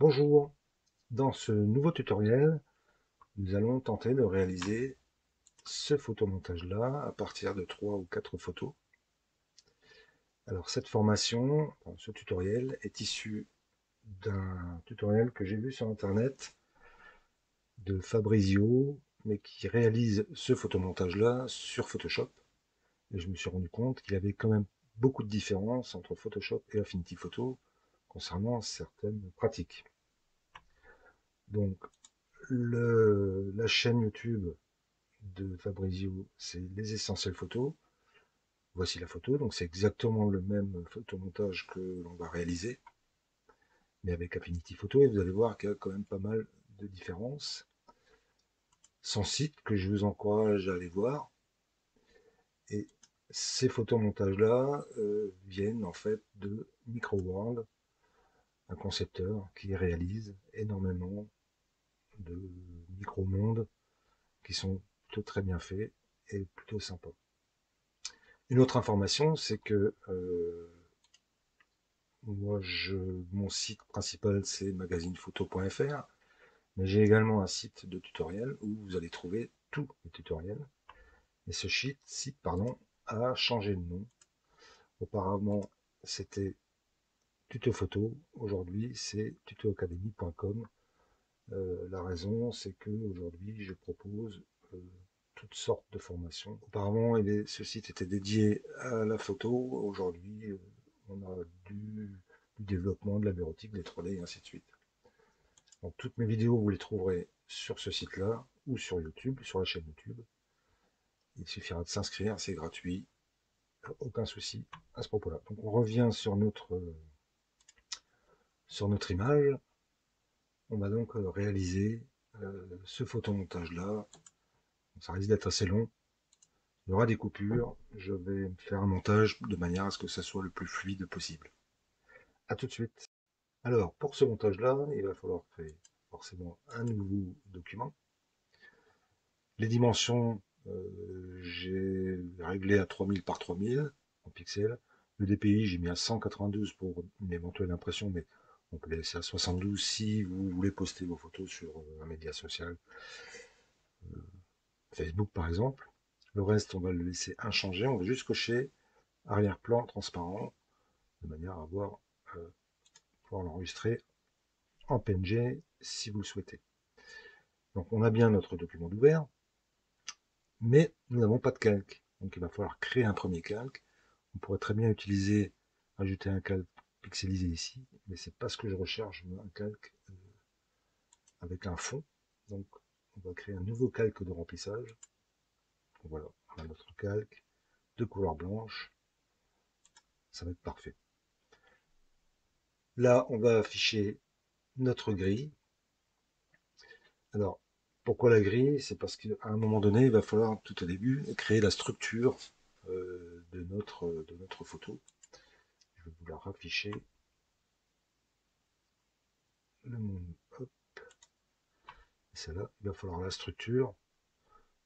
Bonjour, dans ce nouveau tutoriel, nous allons tenter de réaliser ce photomontage-là à partir de 3 ou 4 photos. Alors cette formation, ce tutoriel est issu d'un tutoriel que j'ai vu sur internet de Fabrizio, mais qui réalise ce photomontage-là sur Photoshop. Et je me suis rendu compte qu'il y avait quand même beaucoup de différences entre Photoshop et Affinity Photo concernant certaines pratiques. Donc la chaîne YouTube de Fabrizio, c'est les essentielles photos. Voici la photo, donc c'est exactement le même photomontage que l'on va réaliser, mais avec Affinity Photo, et vous allez voir qu'il y a quand même pas mal de différences. Son site, que je vous encourage à aller voir, et ces photomontages-là viennent en fait de Microworld, un concepteur qui réalise énormément de micro-mondes qui sont plutôt très bien faits et plutôt sympas. Une autre information, c'est que mon site principal, c'est magazinephoto.fr, mais j'ai également un site de tutoriel où vous allez trouver tous les tutoriels. Et ce site a changé de nom. Auparavant, c'était Tuto Photo. Aujourd'hui, c'est tutoacademy.com. La raison, c'est que aujourd'hui, je propose toutes sortes de formations. Auparavant, ce site était dédié à la photo. Aujourd'hui, on a du développement, de la bureautique, des 3D et ainsi de suite. Donc, toutes mes vidéos, vous les trouverez sur ce site-là ou sur YouTube, sur la chaîne YouTube. Il suffira de s'inscrire, c'est gratuit, aucun souci à ce propos-là. Donc, on revient sur notre image. On va donc réaliser ce photomontage-là. Ça risque d'être assez long. Il y aura des coupures. Je vais faire un montage de manière à ce que ça soit le plus fluide possible. A tout de suite. Alors, pour ce montage-là, il va falloir créer forcément un nouveau document. Les dimensions, j'ai réglé à 3000 par 3000 en pixels. Le DPI, j'ai mis à 192 pour une éventuelle impression, mais on peut laisser à 72 si vous voulez poster vos photos sur un média social, Facebook par exemple. Le reste, on va le laisser inchangé. On va juste cocher arrière-plan transparent, de manière à pouvoir l'enregistrer en PNG si vous le souhaitez. Donc on a bien notre document d'ouvert, mais nous n'avons pas de calque. Donc il va falloir créer un premier calque. On pourrait très bien ajouter un calque pixelisé ici, mais c'est pas ce que je recherche, un calque avec un fond. Donc on va créer un nouveau calque de remplissage. Voilà, on a notre calque de couleur blanche, ça va être parfait. Là, on va afficher notre grille. Alors, pourquoi la grille? C'est parce qu'à un moment donné, il va falloir tout au début créer la structure de notre photo. Je vais vous la rafficher. Hop, celle-là, il va falloir la structure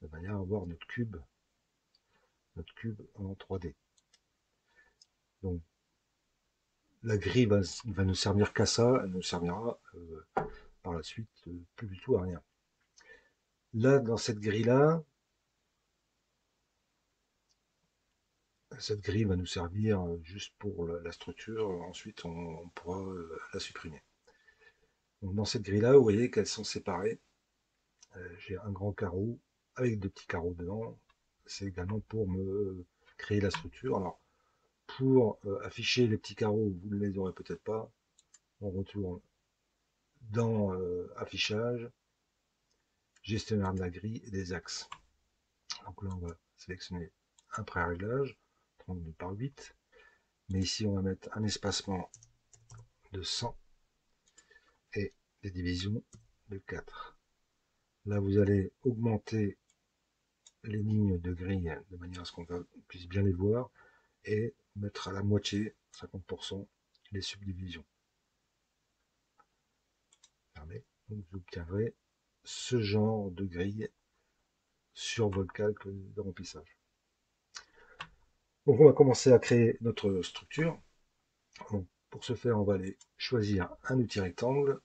de manière à avoir notre cube en 3D. Donc, la grille va ne servir qu'à ça, elle ne servira par la suite plus du tout à rien. Là, dans cette grille va nous servir juste pour la structure, ensuite on pourra la supprimer. Donc, dans cette grille-là, vous voyez qu'elles sont séparées. J'ai un grand carreau avec deux petits carreaux dedans. C'est également pour me créer la structure. Alors, pour afficher les petits carreaux, vous ne les aurez peut-être pas. On retourne dans Affichage, Gestionnaire de la grille et des axes. Donc là, on va sélectionner un pré-réglage, 32 par 8. Mais ici, on va mettre un espacement de 100 et des divisions de 4. Là, vous allez augmenter les lignes de grille de manière à ce qu'on puisse bien les voir et mettre à la moitié, 50%, les subdivisions. Fermez. Donc vous obtiendrez ce genre de grille sur votre calque de remplissage. Donc on va commencer à créer notre structure. Donc, pour ce faire, on va aller choisir un outil rectangle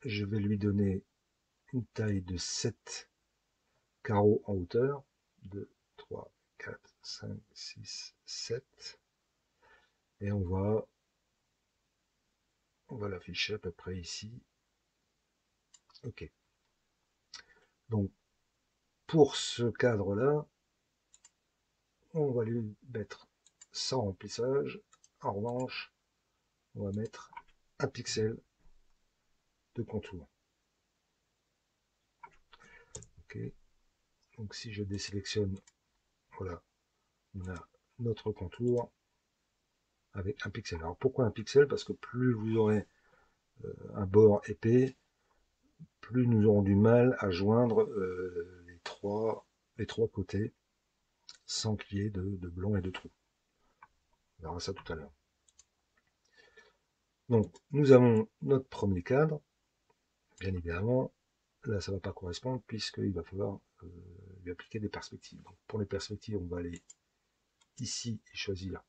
je vais lui donner une taille de 7 carreaux en hauteur. 2, 3, 4, 5, 6, 7. Et on va l'afficher à peu près ici. OK. Donc, pour ce cadre-là, on va lui mettre sans remplissage. En revanche, on va mettre un pixel de contour. OK. Donc, si je désélectionne, voilà, on a notre contour avec un pixel. Alors, pourquoi un pixel? Parce que plus vous aurez un bord épais, plus nous aurons du mal à joindre les trois côtés sans qu'il y ait de blanc et de trous. On verra ça tout à l'heure. Donc, nous avons notre premier cadre. Bien évidemment, là, ça ne va pas correspondre puisqu'il va falloir lui appliquer des perspectives. Donc, pour les perspectives, on va aller ici et choisir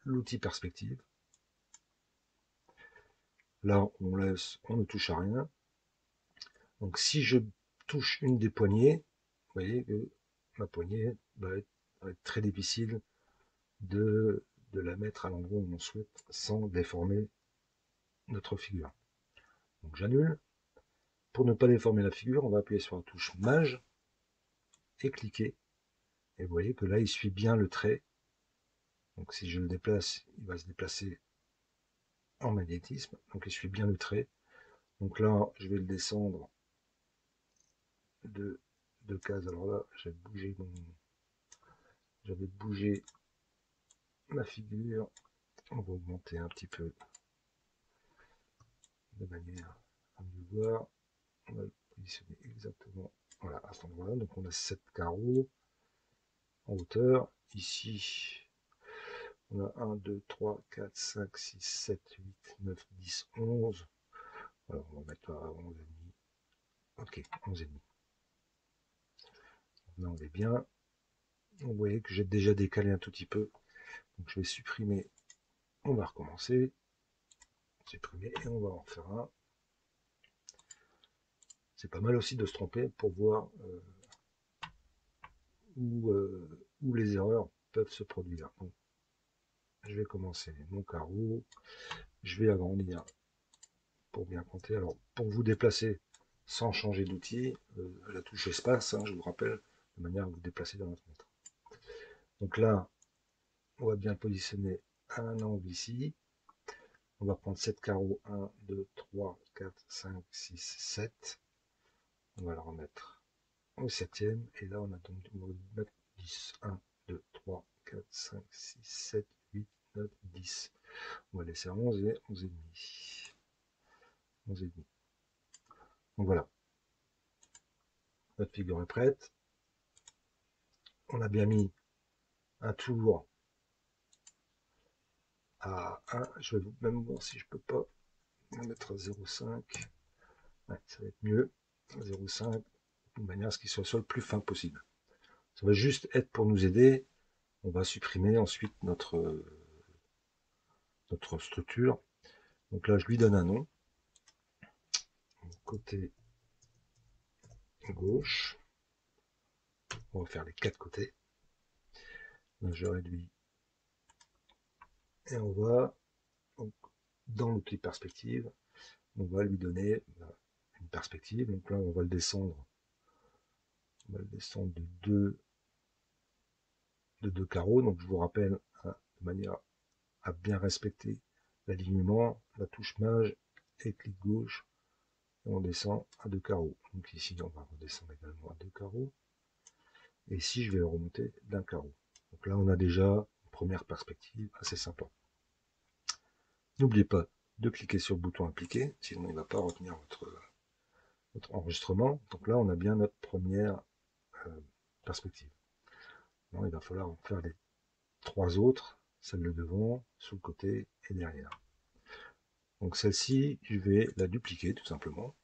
l'outil perspective. Là, on ne touche à rien. Donc, si je touche une des poignées, vous voyez que ma poignée va être très difficile de la mettre à l'endroit où on souhaite sans déformer notre figure. Donc j'annule. Pour ne pas déformer la figure, on va appuyer sur la touche Maj et cliquer. Et vous voyez que là, il suit bien le trait. Donc si je le déplace, il va se déplacer en magnétisme. Donc il suit bien le trait. Donc là, je vais le descendre de cases. Alors là, j'avais bougé ma figure. On va augmenter un petit peu de manière à mieux voir. On va le positionner exactement, voilà, à cet endroit-là. Donc on a 7 carreaux en hauteur. Ici, on a 1, 2, 3, 4, 5, 6, 7, 8, 9, 10, 11. Alors on va mettre à 11,5. Ok, 11,5. Là on est bien. Vous voyez que j'ai déjà décalé un tout petit peu. Donc je vais supprimer. On va recommencer. Supprimer et on va en faire un. C'est pas mal aussi de se tromper pour voir où les erreurs peuvent se produire. Donc, je vais commencer mon carreau. Je vais agrandir pour bien compter. Alors, pour vous déplacer sans changer d'outil, la touche espace, hein, je vous rappelle, de manière à vous déplacer dans la fenêtre. Donc là, on va bien positionner un angle ici. On va prendre 7 carreaux, 1, 2, 3, 4, 5, 6, 7. On va le remettre au 7e. Et là, on a donc, on va mettre 10. 1, 2, 3, 4, 5, 6, 7, 8, 9, 10. On va laisser à 11 et 11,5. 11,5. Donc voilà, notre figure est prête. On a bien mis un tour à 1. Je vais même voir si je peux pas mettre à 0,5. Ouais, ça va être mieux. 0,5, de manière à ce qu'il soit le plus fin possible. Ça va juste être pour nous aider. On va supprimer ensuite notre structure. Donc là, je lui donne un nom. Côté gauche. On va faire les 4 côtés. Là, je réduis. Et on va, donc, dans l'outil perspective, on va lui donner une perspective. Donc là, on va le descendre. On va le descendre de 2 carreaux. Donc je vous rappelle, hein, de manière à bien respecter l'alignement, la touche Maj et clic gauche. Et on descend à 2 carreaux. Donc ici, on va redescendre également à 2 carreaux. Et ici, je vais remonter d'un carreau. Donc là, on a déjà une première perspective assez sympa. N'oubliez pas de cliquer sur le bouton appliquer, sinon il ne va pas retenir votre enregistrement. Donc là, on a bien notre première perspective. Non, il va falloir faire les 3 autres, celle de devant, sous le côté et derrière. Donc celle-ci, je vais la dupliquer tout simplement.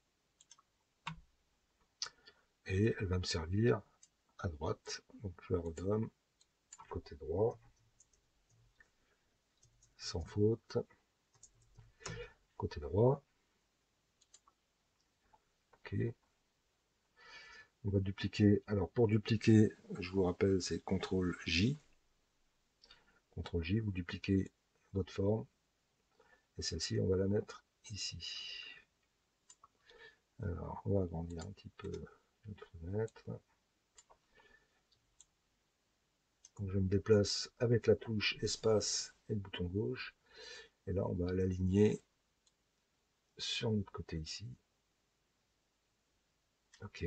Et elle va me servir à droite. Donc je la redonne côté droit, sans faute, côté droit. OK. On va dupliquer. Alors pour dupliquer, je vous rappelle, c'est CTRL J. CTRL J, vous dupliquez votre forme. Et celle-ci, on va la mettre ici. Alors, on va agrandir un petit peu notre fenêtre. Donc, je me déplace avec la touche espace et le bouton gauche. Et là, on va l'aligner sur notre côté ici. OK.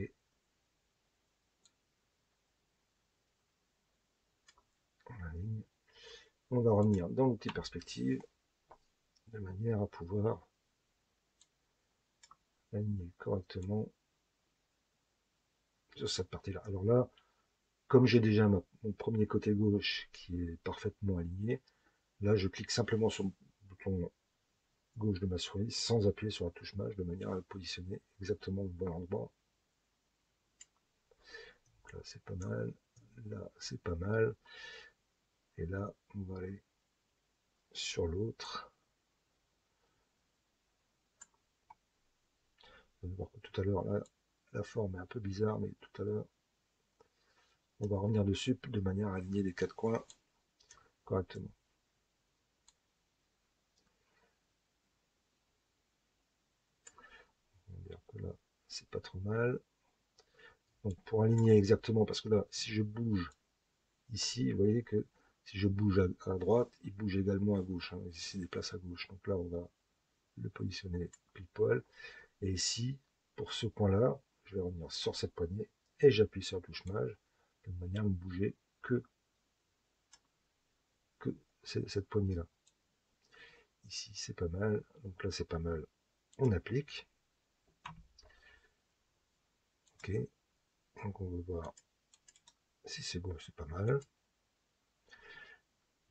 On aligne. On va revenir dans l'outil perspective de manière à pouvoir aligner correctement sur cette partie-là. Alors là, comme j'ai déjà mon premier côté gauche qui est parfaitement aligné, là, je clique simplement sur le bouton gauche de ma souris sans appuyer sur la touche Maj de manière à le positionner exactement au bon endroit. Donc là c'est pas mal, là c'est pas mal, et là on va aller sur l'autre. Vous allez voir que tout à l'heure là la forme est un peu bizarre, mais tout à l'heure on va revenir dessus de manière à aligner les quatre coins correctement. On va dire que là c'est pas trop mal. Donc pour aligner exactement, parce que là si je bouge ici, vous voyez que si je bouge à droite, il bouge également à gauche, hein, il se déplace à gauche. Donc là on va le positionner pile poil. Et ici, pour ce point-là, je vais revenir sur cette poignée et j'appuie sur la touche Maj de manière à ne bouger que cette poignée-là. Ici, c'est pas mal. Donc là, c'est pas mal. On applique. OK. Donc on va voir si c'est bon, c'est pas mal.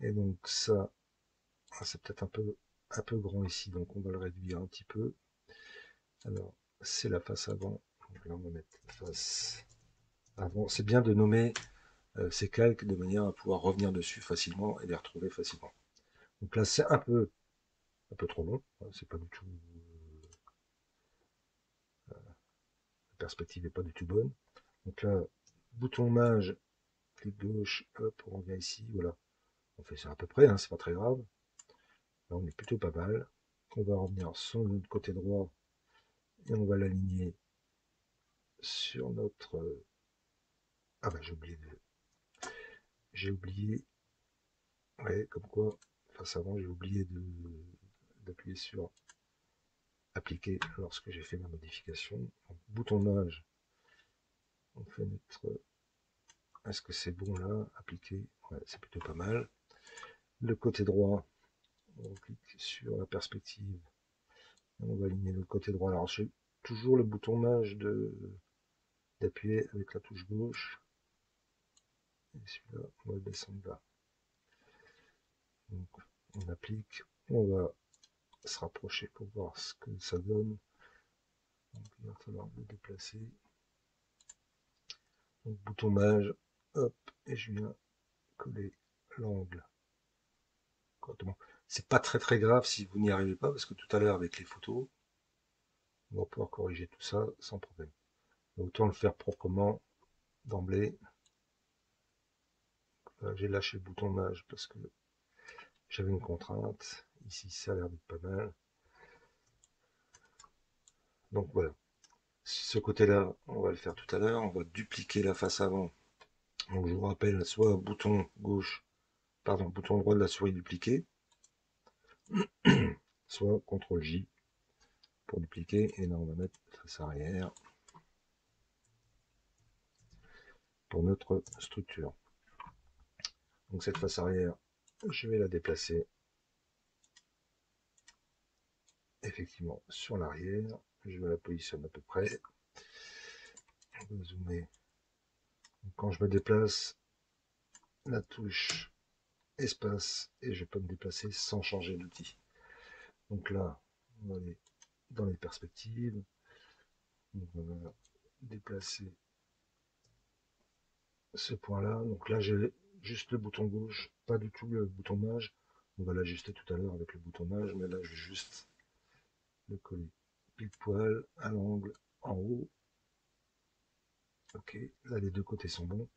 Et donc ça, c'est peut-être un peu grand ici, donc on va le réduire un petit peu. Alors, c'est la face avant. Donc là, on va mettre face avant. C'est bien de nommer ces calques de manière à pouvoir revenir dessus facilement et les retrouver facilement. Donc là, c'est un peu trop long, c'est pas du tout, la perspective n'est pas du tout bonne. Donc là, bouton Maj, clic gauche, hop, on revient ici, voilà. On fait ça à peu près, hein, c'est pas très grave. Là, on est plutôt pas mal. On va revenir sur notre côté droit et on va l'aligner sur notre... Ah bah j'ai oublié, ouais, comme quoi, face avant, j'ai oublié d'appuyer sur appliquer lorsque j'ai fait ma modification. Donc, bouton Maj, on fait notre... Est-ce que c'est bon là? Appliquer, ouais, c'est plutôt pas mal. Le côté droit, on clique sur la perspective. On va aligner le côté droit. Alors j'ai toujours le bouton Maj d'appuyer avec la touche gauche. Et celui-là, on va le descendre là. Donc on applique. On va se rapprocher pour voir ce que ça donne. Donc il va falloir le déplacer. Donc bouton Maj, hop, et je viens coller l'angle correctement. C'est pas très grave si vous n'y arrivez pas, parce que tout à l'heure avec les photos, on va pouvoir corriger tout ça sans problème. Autant le faire proprement d'emblée. J'ai lâché le bouton Maj parce que j'avais une contrainte. Ici, ça a l'air d'être pas mal. Donc voilà. Ce côté-là, on va le faire tout à l'heure. On va dupliquer la face avant. Donc je vous rappelle, soit bouton gauche, pardon, bouton droit de la souris dupliquer, soit CTRL J pour dupliquer. Et là, on va mettre face arrière pour notre structure. Donc cette face arrière, je vais la déplacer effectivement sur l'arrière. Je vais la positionner à peu près. On va zoomer. Quand je me déplace, la touche espace et je peux me déplacer sans changer d'outil. Donc là, on va aller dans les perspectives. On va déplacer ce point-là. Donc là, j'ai juste le bouton gauche, pas du tout le bouton Maj. On va l'ajuster tout à l'heure avec le bouton Maj, mais là, je vais juste le coller pile poil à l'angle en haut. Ok, là les deux côtés sont bons.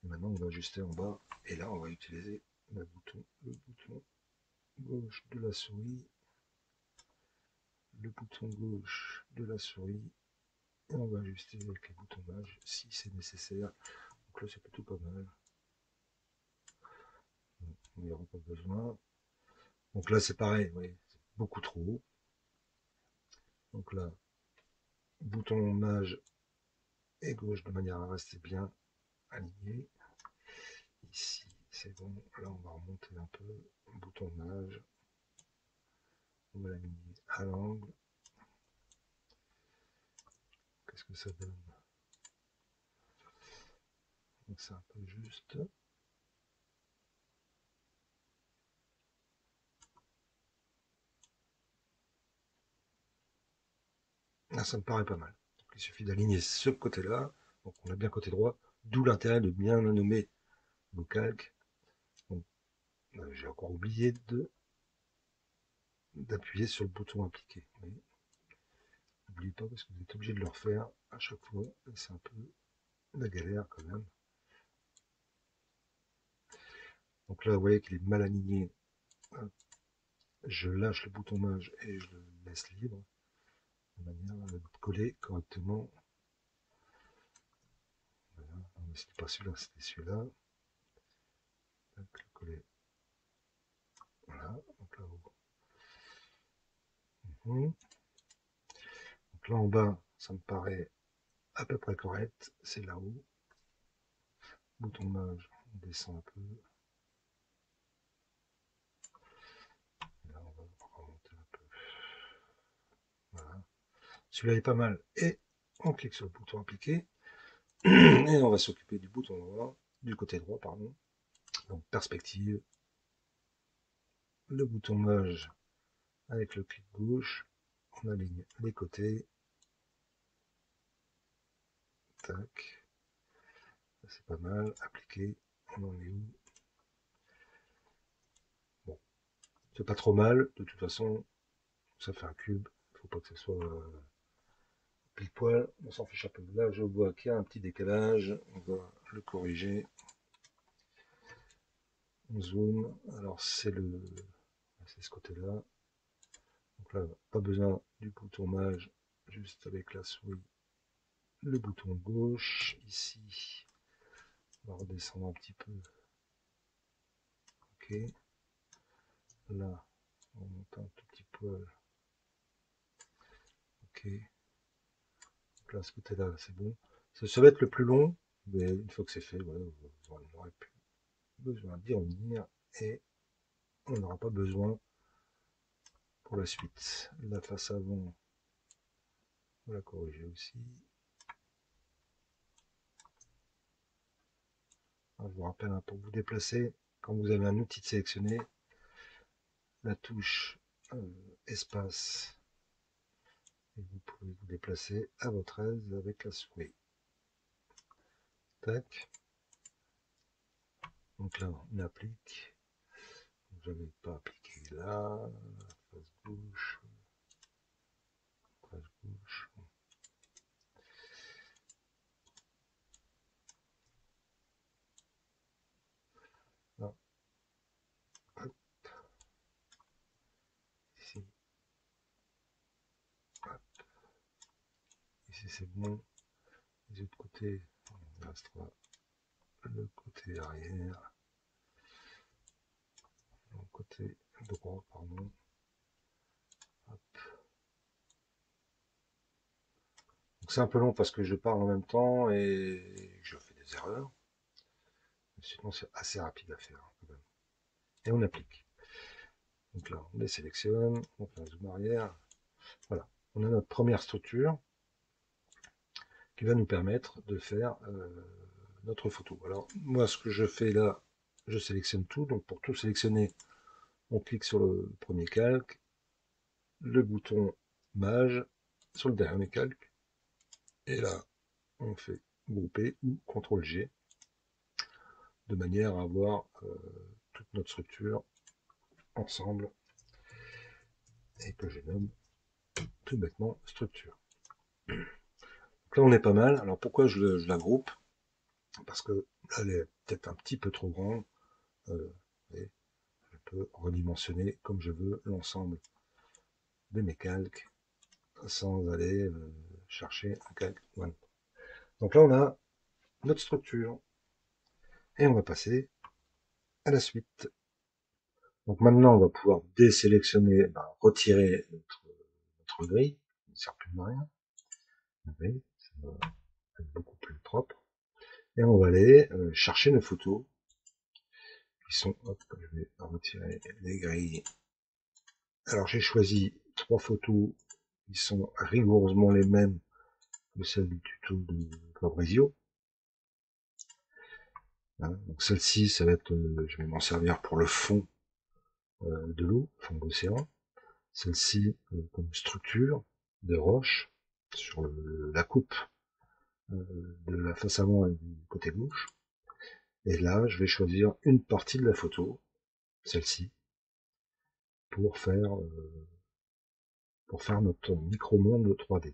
Et maintenant on va ajuster en bas. Et là on va utiliser le bouton gauche de la souris, le bouton gauche de la souris. Et on va ajuster avec les boutons mage si c'est nécessaire. Donc là c'est plutôt pas mal. Il n'y aura pas besoin. Donc là c'est pareil, oui, c'est beaucoup trop haut. Donc là, bouton mage et gauche de manière à rester bien aligné. Ici, c'est bon. Là, on va remonter un peu. Bouton mage. On va l'aligner à l'angle. Qu'est-ce que ça donne? Donc c'est un peu juste. Là, ça me paraît pas mal. Donc, il suffit d'aligner ce côté-là. Donc on a bien côté droit. D'où l'intérêt de bien nommer vos calques. J'ai encore oublié d'appuyer sur le bouton appliquer. Mais n'oubliez pas parce que vous êtes obligé de le refaire à chaque fois. C'est un peu la galère quand même. Donc là, vous voyez qu'il est mal aligné. Je lâche le bouton mage et je le laisse libre de manière à le coller correctement. Voilà. C'était pas celui-là, c'était celui-là. Le coller. Voilà. Donc là, donc là en bas, ça me paraît à peu près correct. C'est là-haut. Bouton mage, on descend un peu. Et là, on va remonter un peu. Voilà. Celui-là est pas mal. Et on clique sur le bouton appliquer. Et on va s'occuper du bouton droit, du côté droit, pardon. Donc perspective, le bouton mage avec le clic gauche, on aligne les côtés. Tac. C'est pas mal. Appliquer. On en est où? Bon, c'est pas trop mal. De toute façon, ça fait un cube. Il faut pas que ce soit pile poil. On s'en fiche un peu. Là, je vois qu'il y a un petit décalage. On va le corriger. On zoom. Alors, c'est ce côté-là. Donc là, pas besoin du bouton mage. Juste avec la souris. Le bouton gauche. Ici, on va redescendre un petit peu. Ok. Là, on monte un tout petit poil. Ok. Donc là, ce côté-là, c'est bon. Ça va être le plus long, mais une fois que c'est fait, voilà, vous n'aurez plus besoin d'y revenir et on n'aura pas besoin pour la suite. La face avant, on va la corriger aussi. Alors, je vous rappelle, hein, pour vous déplacer, quand vous avez un outil de sélectionner, la touche espace, et vous pouvez vous déplacer à votre aise avec la souris. Tac. Donc là, on applique. Je n'avais pas appliqué là, face gauche, face gauche. Là, hop, ici, hop, ici c'est bon. Les autres côtés, il restera le côté arrière, le côté droit, pardon. Hop. Donc c'est un peu long parce que je parle en même temps et je fais des erreurs. Sinon c'est assez rapide à faire quand même. Et on applique. Donc là, on les sélectionne, on fait un zoom arrière. Voilà, on a notre première structure qui va nous permettre de faire notre photo. Alors moi, ce que je fais là, je sélectionne tout. Donc pour tout sélectionner, on clique sur le premier calque, le bouton mage sur le dernier calque, et là, on fait grouper ou CTRL G, de manière à avoir toute notre structure ensemble, et que je nomme tout bêtement structure. Donc là, on est pas mal. Alors pourquoi je la groupe? Parce que là, elle est peut-être un petit peu trop grande. Et je peux redimensionner comme je veux l'ensemble de mes calques sans aller chercher un calque. Voilà. Donc là, on a notre structure et on va passer à la suite. Donc maintenant, on va pouvoir désélectionner, retirer notre grille, qui ne sert plus de rien. Oui, ça va être beaucoup plus propre. Et on va aller chercher nos photos qui sont, hop, je vais retirer les grilles. Alors j'ai choisi 3 photos qui sont rigoureusement les mêmes que celles du tuto de Fabrizio. Hein, donc celle-ci, ça va être, je vais m'en servir pour le fond de l'eau, fond d'océan. Celle-ci comme structure de roche sur la coupe de la face avant et du côté gauche. Et là, je vais choisir une partie de la photo, celle-ci, pour faire notre micro-monde 3D.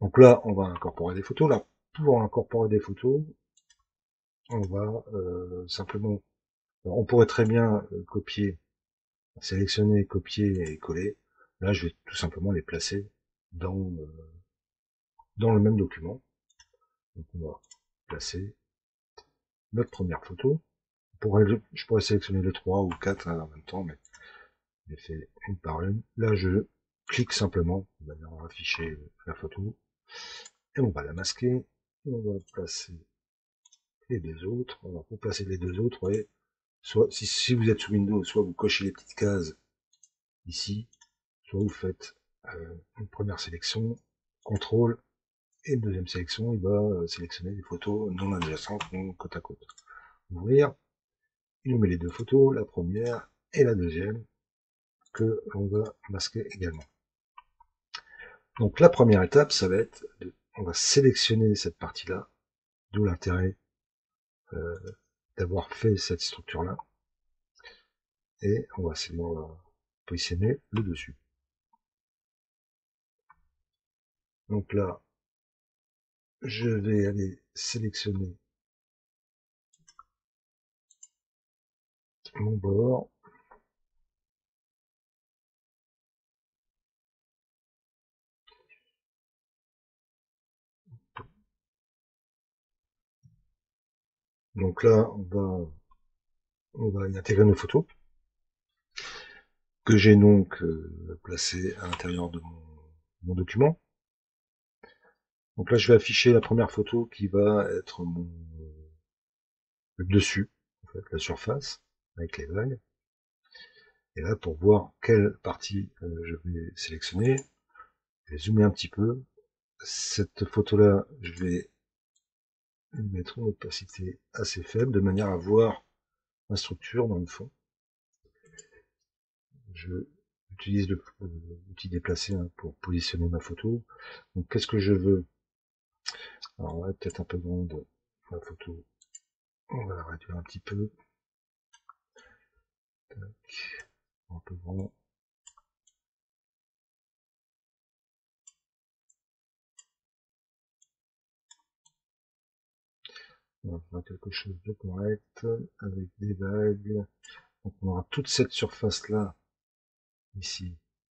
Donc là, on va incorporer des photos. Là, pour incorporer des photos, on va simplement, alors, on pourrait très bien copier, sélectionner, copier et coller. Là, je vais tout simplement les placer dans le même document. Donc on va placer notre première photo. Je pourrais sélectionner les 3 ou 4 en même temps, mais je les fais une par une. Là, je clique simplement, de manière à afficher la photo, et on va la masquer. On va placer les deux autres. On va placer les deux autres, et soit, si vous êtes sous Windows, soit vous cochez les petites cases ici, soit vous faites une première sélection, contrôle, et une deuxième sélection, il va sélectionner les photos non adjacentes, non côte à côte. Ouvrir, il nous met les deux photos, la première et la deuxième, que l'on va masquer également. Donc la première étape, ça va être, on va sélectionner cette partie-là, d'où l'intérêt d'avoir fait cette structure-là, et on va positionner le dessus. Donc là, je vais aller sélectionner mon bord. Donc là, on va y intégrer nos photos, que j'ai donc placées à l'intérieur de mon document. Donc là, je vais afficher la première photo qui va être le dessus, en fait, la surface, avec les vagues. Et là, pour voir quelle partie je vais sélectionner, je vais zoomer un petit peu. Cette photo-là, je vais mettre une opacité assez faible, de manière à voir ma structure dans le fond. Je utilise l'outil déplacé pour positionner ma photo. Donc qu'est-ce que je veux? Alors là, peut-être un peu grande la photo. On va la réduire un petit peu. Tac. Un peu grand. On va faire quelque chose de correct, avec des vagues. Donc on aura toute cette surface-là, ici,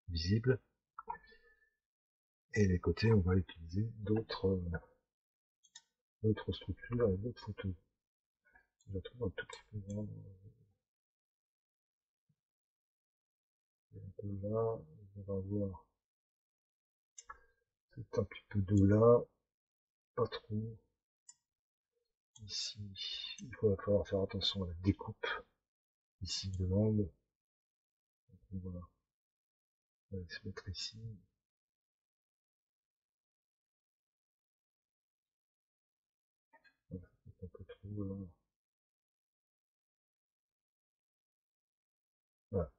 visible. Et les côtés, on va utiliser d'autres structures et d'autres photos. Je la trouve un tout petit peu grande. Un peu là, on va avoir peut-être un petit peu d'eau là, pas trop. Ici, il va falloir faire attention à la découpe ici de l'angle. Voilà, on va se mettre ici. Voilà, un peu trop là. Voilà,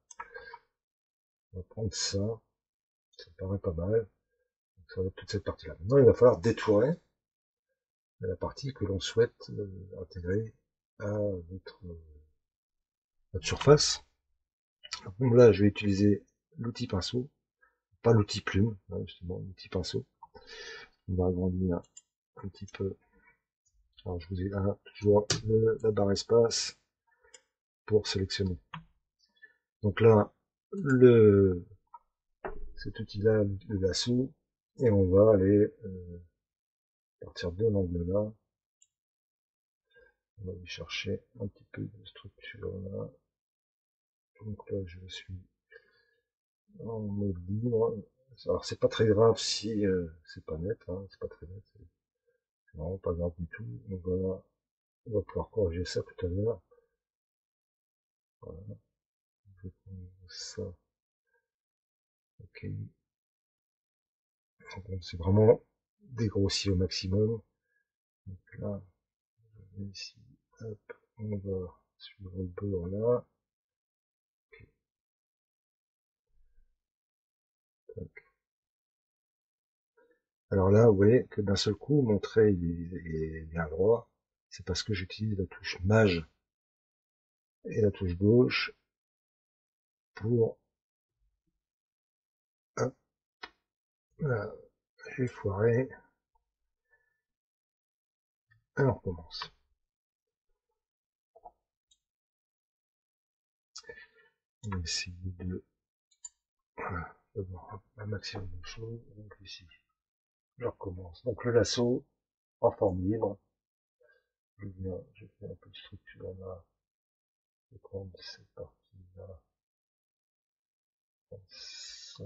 on va prendre ça, ça me paraît pas mal. Donc ça va être toute cette partie-là. Maintenant, il va falloir détourer la partie que l'on souhaite intégrer à notre surface. Donc là, je vais utiliser l'outil pinceau, pas l'outil plume, hein, justement, l'outil pinceau. On va agrandir un petit peu. Alors je vous ai toujours la barre espace pour sélectionner. Donc là, cet outil-là, le lasso, et on va aller partir de l'angle là. On va aller chercher un petit peu de structure là. Donc là, je suis en mode libre. Alors c'est pas très grave si c'est pas net, hein, c'est pas très net, c'est vraiment pas grave du tout. Donc voilà, on va pouvoir corriger ça tout à l'heure. Voilà, je vais prendre ça. Ok. Donc c'est vraiment dégrossi au maximum. Donc là, je vais ici, hop, on va suivre le bord là. Ok, tac. Alors là, vous voyez que d'un seul coup, mon trait est bien droit. C'est parce que j'utilise la touche Maj et la touche gauche pour... Hop, là, j'ai foiré. Alors on recommence. On va essayer de... Voilà, d'avoir un maximum de choses. Donc ici, je recommence. Donc le lasso en forme libre. Je fais un peu de structure là. Je vais prendre cette partie-là. Ça.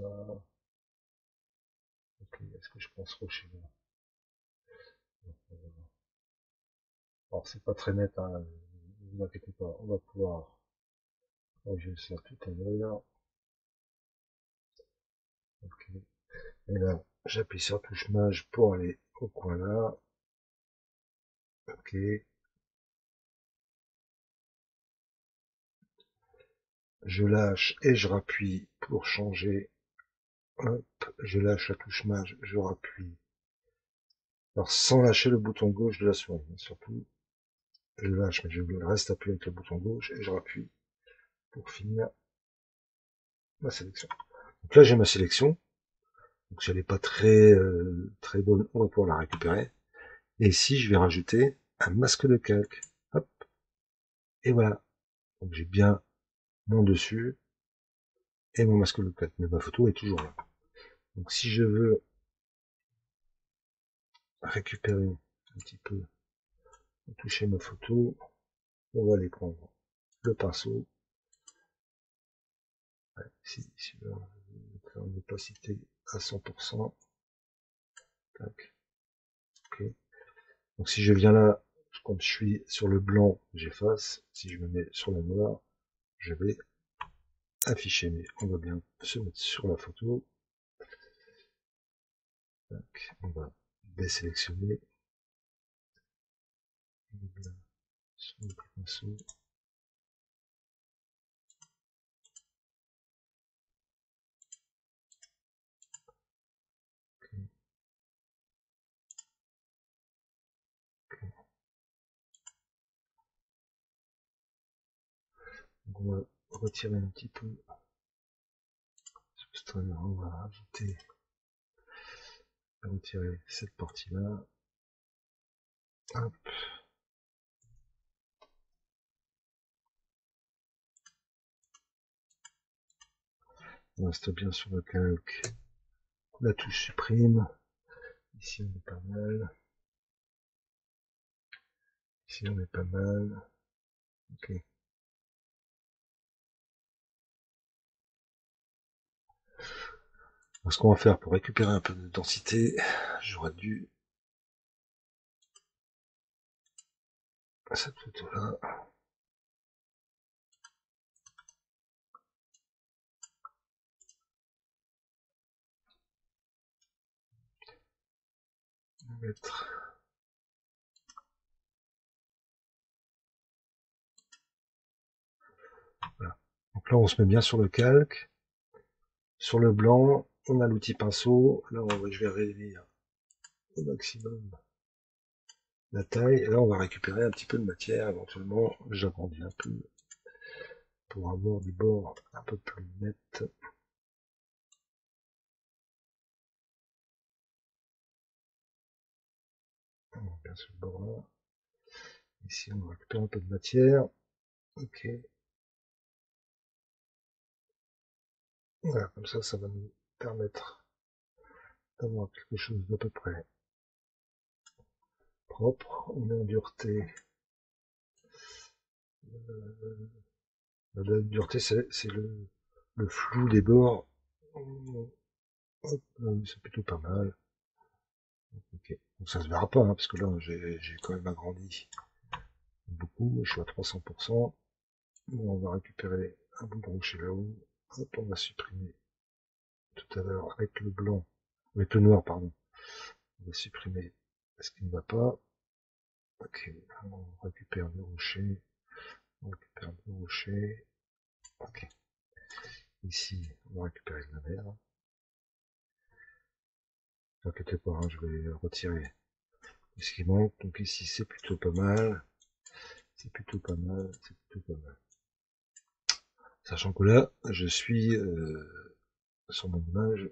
Ok, est-ce que je prends ce rocher-là? Alors c'est pas très net, hein, ne vous inquiétez pas, on va pouvoir changer ça tout à l'heure. Ok. Et là, j'appuie sur la touche Maj pour aller au coin là. Ok. Je lâche et je rappuie pour changer. Hop, je lâche la touche Maj, je rappuie. Alors sans lâcher le bouton gauche de la souris, hein, surtout. Je lâche, mais je reste appuyé avec le bouton gauche et je rappuie pour finir ma sélection. Donc là j'ai ma sélection. Donc si elle n'est pas très bonne, on va pouvoir la récupérer. Et ici je vais rajouter un masque de calque. Hop, et voilà. Donc j'ai bien mon dessus et mon masque de calque. Mais ma photo est toujours là. Donc si je veux récupérer un petit peu, toucher ma photo, on va aller prendre le pinceau. Ouais, ici là, je vais faire une opacité à 100%. Tac. Ok. Donc si je viens là, comme je suis sur le blanc, j'efface. Si je me mets sur le noir, je vais afficher. Mais on va bien se mettre sur la photo. Tac. On va désélectionner. Sur le pinceau. Ok. Donc on va retirer un petit peu. On va rajouter, retirer cette partie-là. Hop. On reste bien sur le calque. La touche supprime. Ici on est pas mal. Ici on est pas mal. Ok. Alors, ce qu'on va faire pour récupérer un peu de densité, j'aurais dû cette photo là. Mettre. Voilà. Donc là on se met bien sur le calque. Sur le blanc, on a l'outil pinceau. Là je vais réduire au maximum la taille. Et là on va récupérer un petit peu de matière. Éventuellement j'agrandis un peu pour avoir des bords un peu plus nets. On va bien sur le bord là. Ici, on récupère un peu de matière. Ok. Voilà, comme ça va nous permettre d'avoir quelque chose d'à peu près propre. On est en dureté. La dureté, c'est le flou des bords. Hop, c'est plutôt pas mal. Ok. Donc ça se verra pas, hein, parce que là, j'ai quand même agrandi beaucoup. Je suis à 300%. Bon, on va récupérer un bout de rocher là-haut. Hop, on va supprimer tout à l'heure avec le blanc, avec le noir, pardon. On va supprimer ce qui ne va pas. Ok, on récupère le rocher. On récupère le rocher. Ok. Ici, on va récupérer de la mer. Ne vous inquiétez pas, hein, je vais retirer ce qui manque. Donc ici, c'est plutôt pas mal. C'est plutôt pas mal. C'est plutôt pas mal. Sachant que là, je suis sur mon image,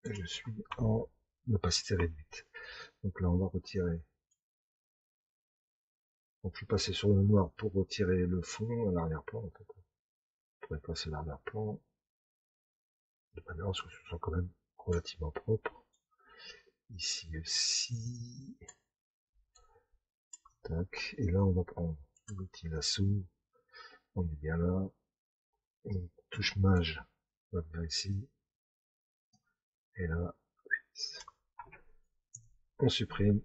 je suis en opacité réduite. Donc là, on va retirer. Donc je suis passé sur le noir pour retirer le fond à l'arrière-plan. En fait. On pourrait passer l'arrière-plan de manière à ce que ce soit quand même relativement propre. Ici aussi. Tac. Et là, on va prendre l'outil lasso. On est bien là. On touche mage. On va venir ici. Et là, on supprime.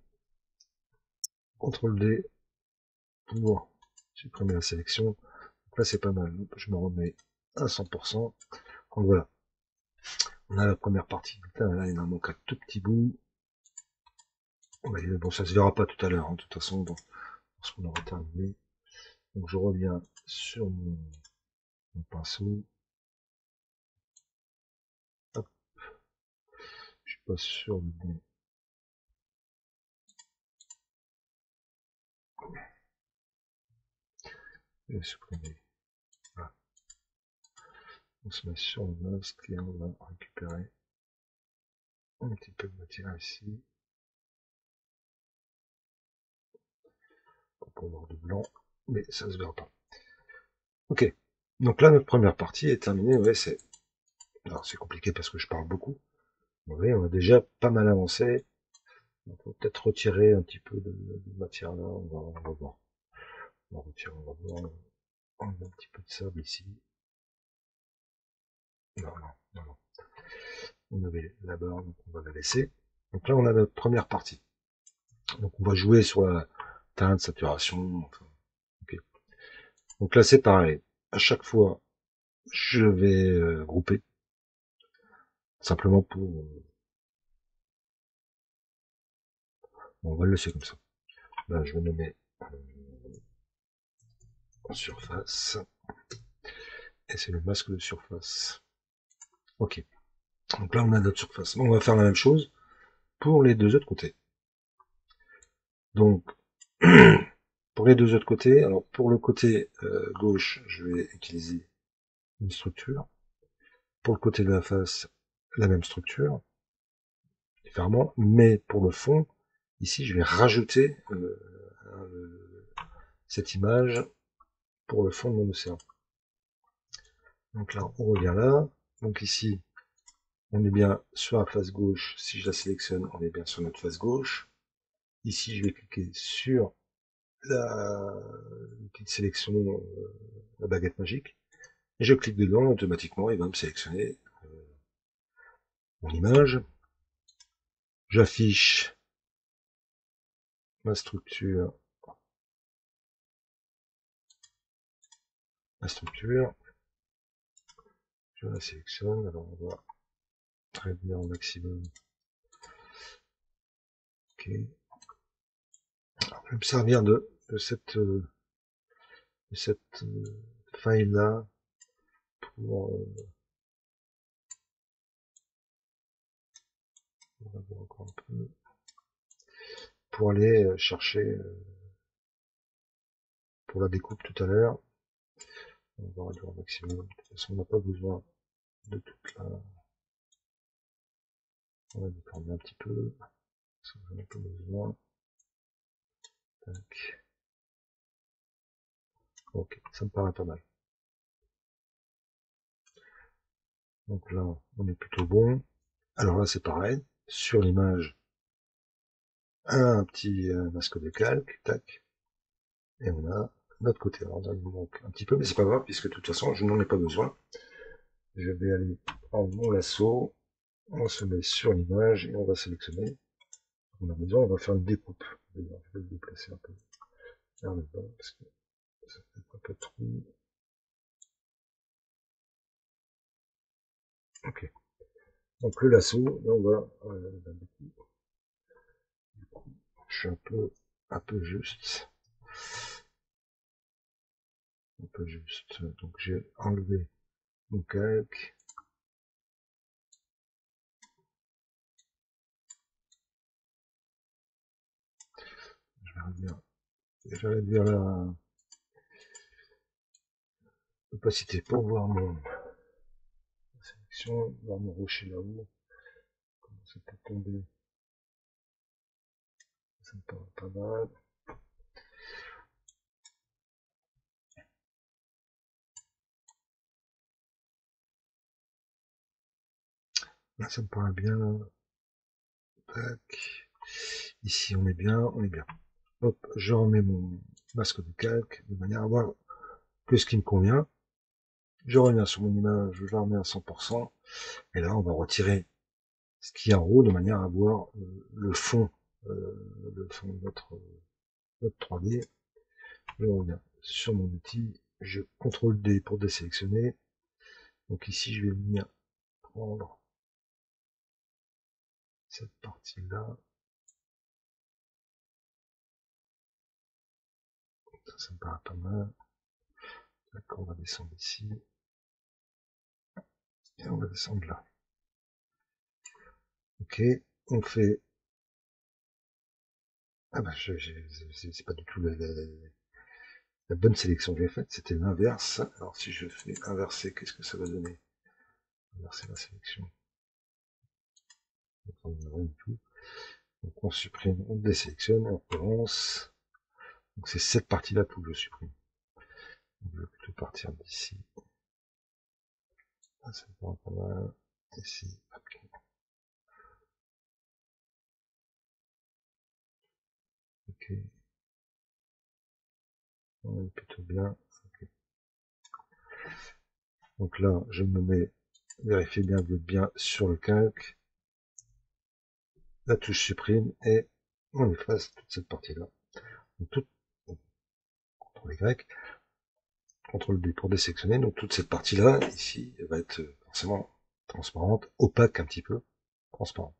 CTRL D pour supprimer la sélection. Donc là, c'est pas mal. Donc, je me remets à 100%. Donc voilà. On a la première partie. Là, il en manque un tout petit bout. Bon, ça se verra pas tout à l'heure, hein, de toute façon, lorsqu'on aura terminé. Donc je reviens sur mon pinceau. Hop, je passe sur le bon. Je vais supprimer. Voilà. On se met sur le masque et on va récupérer un petit peu de matière ici. Pour avoir du blanc, mais ça se verra pas. Ok. Donc là, notre première partie est terminée. Ouais, alors c'est compliqué parce que je parle beaucoup. Vous voyez, on a déjà pas mal avancé. On peut peut-être retirer un petit peu de matière là. On va voir. On va retirer, on va voir. On a un petit peu de sable ici. Non, non, non, non. On avait la barre, donc on va la laisser. Donc là, on a notre première partie. Donc on va jouer sur la teinte, saturation. Enfin, okay. Donc là, c'est pareil. À chaque fois, je vais grouper. Simplement pour... bon, on va le laisser comme ça. Là, je vais nommer en surface. Et c'est le masque de surface. Ok. Donc là, on a notre surface. On va faire la même chose pour les deux autres côtés. Donc, pour les deux autres côtés, alors pour le côté gauche, je vais utiliser une structure. Pour le côté de la face, la même structure, différemment, mais pour le fond, ici, je vais rajouter cette image pour le fond de mon océan. Donc là, on revient là. Donc ici, on est bien sur la face gauche. Si je la sélectionne, on est bien sur notre face gauche. Ici, je vais cliquer sur la petite sélection, la baguette magique. Et je clique dedans, automatiquement, il va me sélectionner mon image. J'affiche ma structure. Je la sélectionne. Alors, on va réduire au maximum. Ok. Alors, je vais me servir de cette faille là pour on va voir encore un peu, pour aller chercher pour la découpe tout à l'heure. On va réduire au maximum. De toute façon, on n'a pas besoin de toute la. On va déformer un petit peu. Ça, j'en ai pas besoin. Tac. Ok, ça me paraît pas mal. Donc là, on est plutôt bon. Alors là, c'est pareil. Sur l'image, un petit masque de calque, tac. Et on a notre côté. Alors là, il nous manque un petit peu, mais c'est pas grave, puisque de toute façon, je n'en ai pas besoin. Je vais aller prendre mon lasso, on se met sur l'image et on va sélectionner. On a besoin, on va faire une découpe. D'ailleurs, je vais le déplacer un peu vers le bas, parce que ça fait un peu trop. Ok. Donc le lasso, là on va, du coup, je suis un peu juste. Un peu juste. Donc j'ai enlevé mon calque. Je vais réduire la opacité pour voir mon sélection, voir mon rocher là-haut. Comment ça peut tomber. Ça me paraît pas mal. Là, ça me paraît bien. Tac. Ici, on est bien, on est bien. Hop, je remets mon masque de calque de manière à voir que ce qui me convient. Je reviens sur mon image, je la remets à 100%. Et là, on va retirer ce qui est en haut de manière à voir le fond de notre 3D. Je reviens sur mon outil, je CTRL D pour désélectionner. Donc ici, je vais venir prendre cette partie-là. Ça me paraît pas mal. D'accord, on va descendre ici. Et on va descendre là. Ok, on fait... Ah bah, c'est pas du tout la bonne sélection que j'ai faite, c'était l'inverse. Alors si je fais inverser, qu'est-ce que ça va donner? Inverser la sélection. Donc, rien du tout. Donc on supprime, on désélectionne, on recommence. Donc c'est cette partie-là que je supprime. Donc, je vais plutôt partir d'ici. Ah, ça me pas mal. Ici, ok. Ok. On est plutôt bien. Okay. Donc là, je me mets, vérifiez bien d'être bien sur le calque. La touche supprime et on efface toute cette partie-là. Donc tout, CTRL Y, CTRL D pour désélectionner. Donc toute cette partie-là, ici, elle va être forcément transparente, opaque un petit peu, transparente.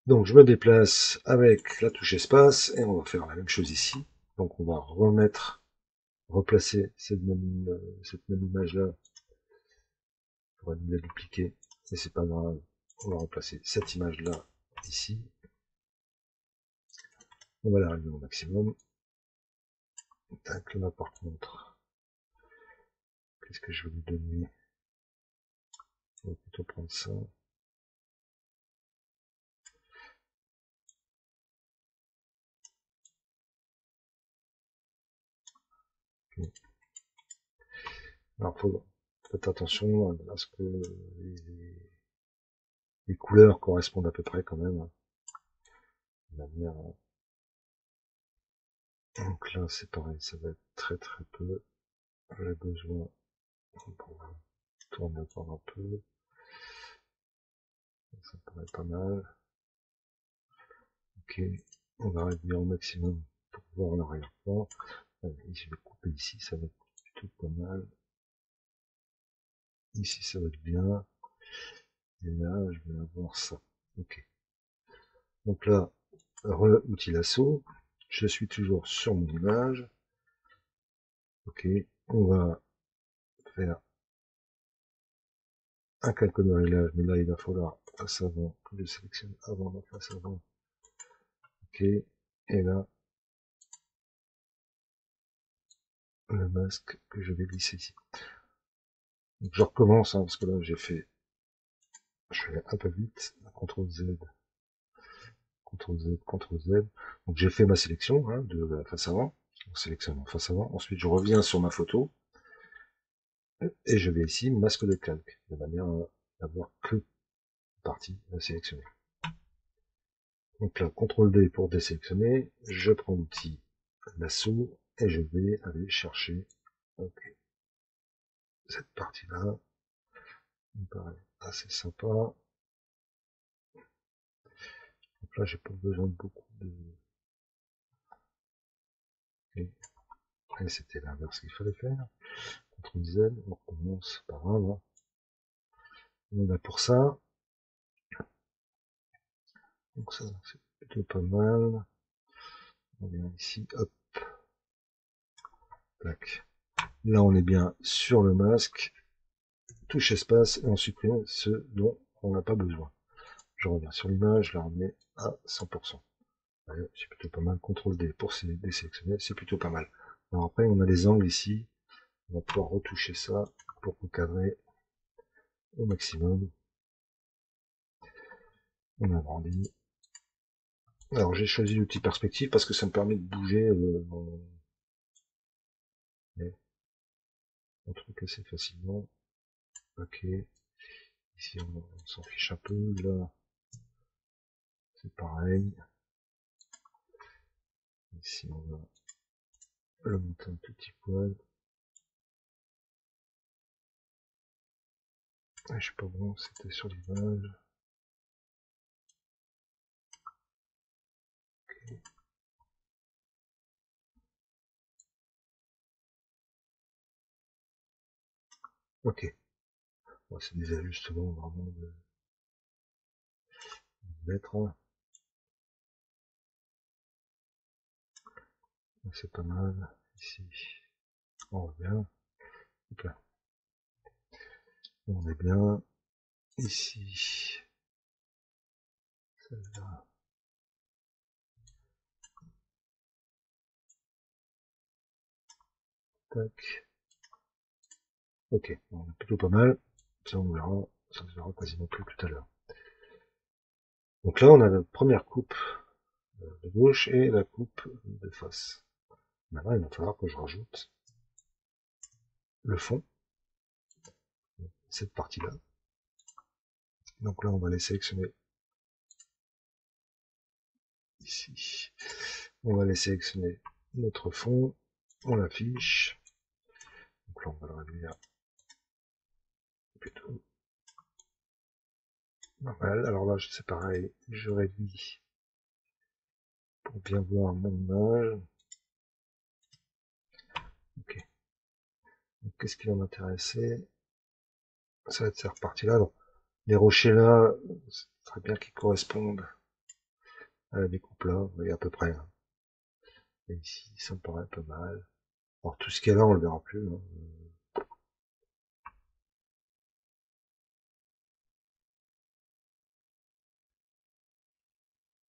Donc je me déplace avec la touche espace et on va faire la même chose ici. Donc on va replacer cette même image-là. On va la dupliquer, mais c'est pas grave. On va remplacer cette image-là ici. On va la réduire au maximum. Tac, là par contre, qu'est-ce que je vais lui donner? On va plutôt prendre ça. Okay. Alors faites attention à ce que les couleurs correspondent à peu près quand même. De manière... Donc là c'est pareil, ça va être très très peu. J'ai besoin pour tourner encore un peu. Ça paraît pas mal. Ok, on va réduire au maximum pour voir l'arrière-plan. Je vais couper ici, ça va être plutôt pas mal. Ici, ça va être bien. Et là, je vais avoir ça. Ok. Donc là, outil lasso. Je suis toujours sur mon image. Ok. On va faire un calque de réglage, mais là, il va falloir face avant, que je sélectionne avant la face avant. Ok. Et là, le masque que je vais glisser ici. Donc je recommence, hein, parce que là, je fais un peu vite. CTRL Z, CTRL Z, CTRL Z. Donc j'ai fait ma sélection hein, de la face avant. On sélectionne en face avant. Ensuite je reviens sur ma photo et je vais ici masque de calque de manière à n'avoir que partie à sélectionner. Donc là, CTRL D pour désélectionner. Je prends l'outil lasso et je vais aller chercher cette partie-là. Me paraît assez sympa. Donc là, j'ai pas besoin de beaucoup de... Et c'était l'inverse qu'il fallait faire. CTRL Z, on recommence par grave. Hein. On est là pour ça. Donc ça, c'est plutôt pas mal. On vient ici, hop, plaque. Là, on est bien sur le masque. Touche espace et on supprime ce dont on n'a pas besoin. Je reviens sur l'image, là on est à 100%. Ouais, c'est plutôt pas mal. CTRL D pour désélectionner, c'est plutôt pas mal. Alors après, on a les angles ici. On va pouvoir retoucher ça pour recadrer au maximum. On agrandit. Alors j'ai choisi l'outil perspective parce que ça me permet de bouger mon truc assez facilement. Ok. Ici on s'en fiche un peu. Là c'est pareil. Ici on va le monter un tout petit poil. Ah, je sais pas bon, c'était sur l'image. Okay. Ok. Bon, c'est des ajustements vraiment de mettre. C'est pas mal. Ici, on revient. Hop là. On est bien. Ici, celle-là. Tac. Ok, on est plutôt pas mal. Ça, on verra. Ça se verra quasiment plus tout à l'heure. Donc là, on a la première coupe de gauche et la coupe de face. Maintenant, il va falloir que je rajoute le fond, cette partie-là. Donc là, on va les sélectionner ici. On va les sélectionner notre fond, on l'affiche. Donc là, on va le réduire plutôt pas mal. Alors là, c'est pareil, je réduis pour bien voir mon image. Ok. Donc, qu'est-ce qui va m'intéresser? Ça va être cette partie-là. Donc, les rochers là, c'est très bien qu'ils correspondent à la découpe là, vous voyez à peu près. Hein. Et ici, ça me paraît pas mal. Alors tout ce qu'il y a là, on le verra plus. Hein.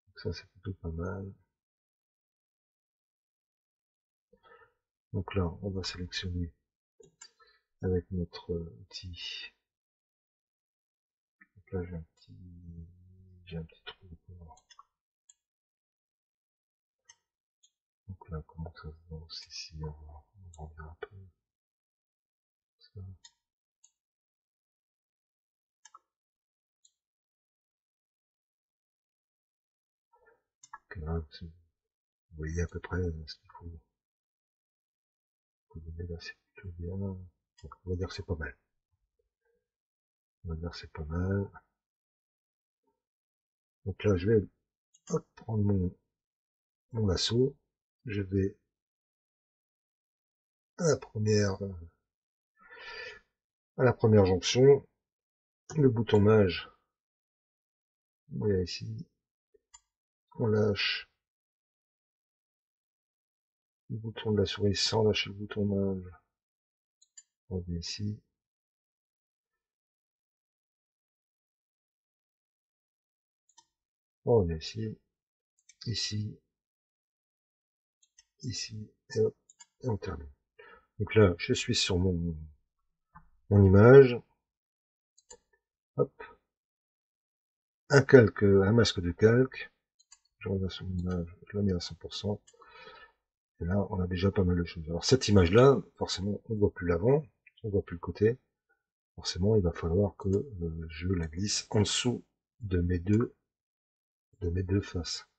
Donc ça, c'est plutôt pas mal. Donc là, on va sélectionner avec notre outil. Donc là, j'ai un petit trou. Donc là, comment ça se lance ici? On va regarder un peu. Ça. Donc là, vous voyez à peu près ce qu'il faut. Là, c'est plutôt bien. Donc, on va dire que c'est pas mal. On va dire que c'est pas mal. Donc là, je vais hop, prendre mon lasso. Je vais à la première jonction. Le bouton mage, on est ici. On lâche le bouton de la souris sans lâcher le bouton mage. On vient ici. On revient ici. Ici. Ici. Et hop. Et on termine. Donc là, je suis sur mon image. Hop. Un masque de calque. je reviens sur l'image, je la mets à 100%, et là, on a déjà pas mal de choses. Alors, cette image-là, forcément, on ne voit plus l'avant, on ne voit plus le côté. Forcément, il va falloir que je la glisse en dessous de mes deux faces.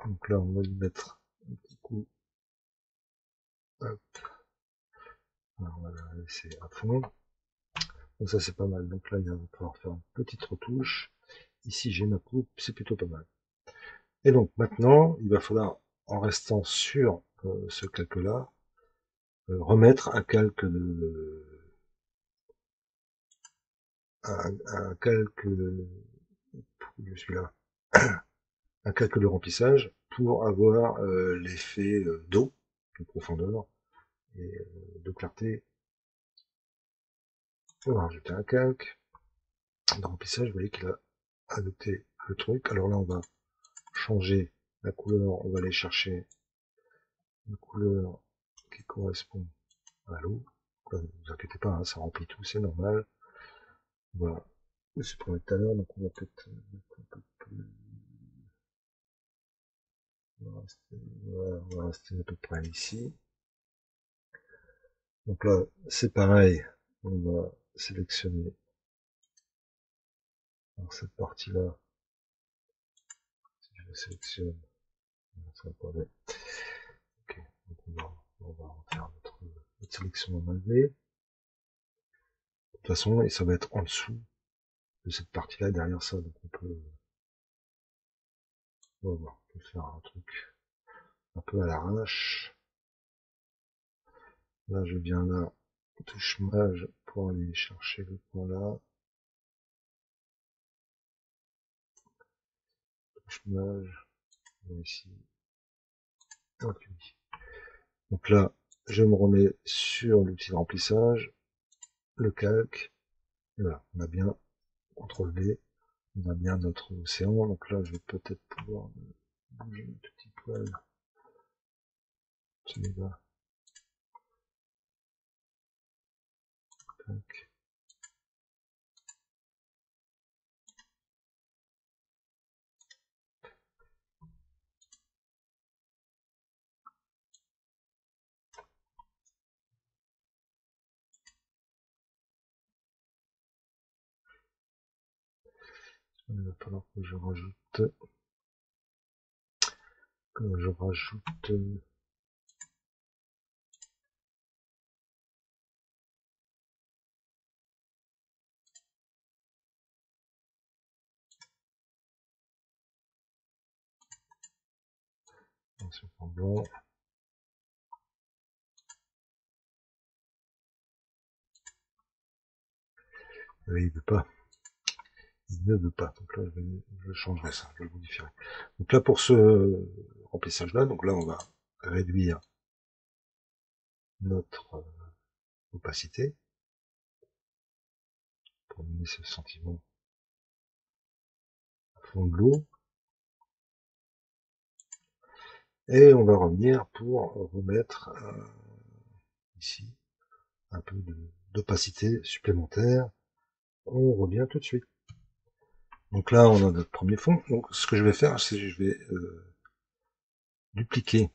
Donc là, on va y mettre un petit coup. Hop. Alors, on va la laisser à fond. Donc ça, c'est pas mal. Donc là, il va falloir faire une petite retouche. Ici, j'ai ma coupe, c'est plutôt pas mal. Et donc, maintenant, il va falloir, en restant sur ce calque-là, remettre un calque de... un calque... Je suis là. Un calque de remplissage pour avoir l'effet d'eau, de profondeur et de clarté. On va rajouter un calque de remplissage. Vous voyez qu'il a adopté le truc. Alors là, on va changer la couleur. On va aller chercher une couleur qui correspond à l'eau. Ne vous inquiétez pas, hein, ça remplit tout, c'est normal. Voilà. C'est pour tout à l'heure, donc on va peut-être mettre un peu plus. On va rester à peu près ici. Donc là, c'est pareil. On va sélectionner cette partie-là. Si je la sélectionne, ça va pas aller. Ok, donc on va faire notre sélection en malvé. De toute façon, et ça va être en dessous de cette partie-là, derrière ça. Donc on peut faire un truc un peu à l'arrache. Là, je viens là, touche mage pour aller chercher le point là. Touche mage, ici. Ok. Donc là, je me remets sur l'outil de remplissage, le calque. Et voilà, on a bien CTRL-V, on a bien notre océan. Donc là, je vais peut-être pouvoir bouger un petit poil. Celui-là. Tac. Il va falloir que je rajoute, sur fond blanc. Oui, il veut pas. Il ne veut pas. Donc là, je changerai ça, je le modifierai. Donc là, pour ce remplissage-là, donc là, on va réduire notre opacité pour donner ce sentiment à fond de l'eau. Et on va revenir pour remettre ici un peu d'opacité supplémentaire. On revient tout de suite. Donc là, on a notre premier fond. Donc ce que je vais faire, c'est que je vais dupliquer.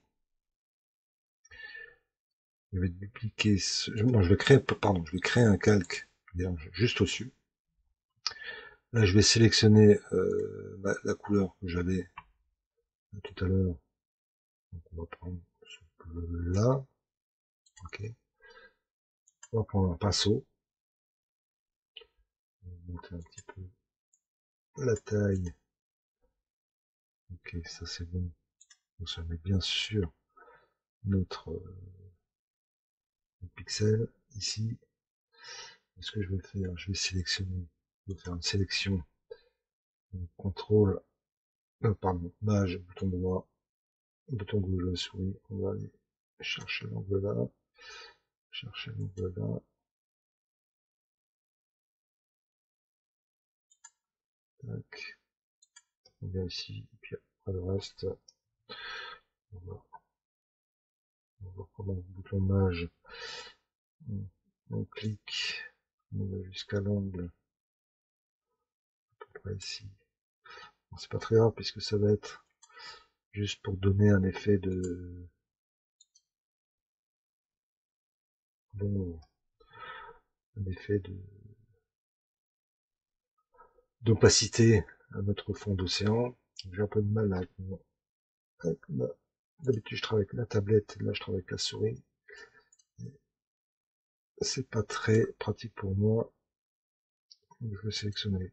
Je vais dupliquer. Non, je vais créer. Pardon, je vais créer un calque juste au-dessus. Là, je vais sélectionner la couleur que j'avais tout à l'heure. Donc on va prendre ce bleu-là. Ok. On va prendre un pinceau. On va monter un petit peu la taille. Ok, ça c'est bon. On se met bien sûr notre pixel ici. Ce que je vais faire, je vais sélectionner, je vais faire une sélection, contrôle, pardon, mage, bouton droit, bouton gauche de la souris, on va aller chercher l'angle là, tac, on vient ici, et puis après le reste, on va prendre le bouton mage, on clique, on va jusqu'à l'angle, à peu près ici, Bon, c'est pas très grave puisque ça va être juste pour donner un effet de bon, un effet de d'opacité à notre fond d'océan. J'ai un peu de mal d'habitude je travaille avec la tablette, là je travaille avec la souris. C'est pas très pratique pour moi. Donc, je vais sélectionner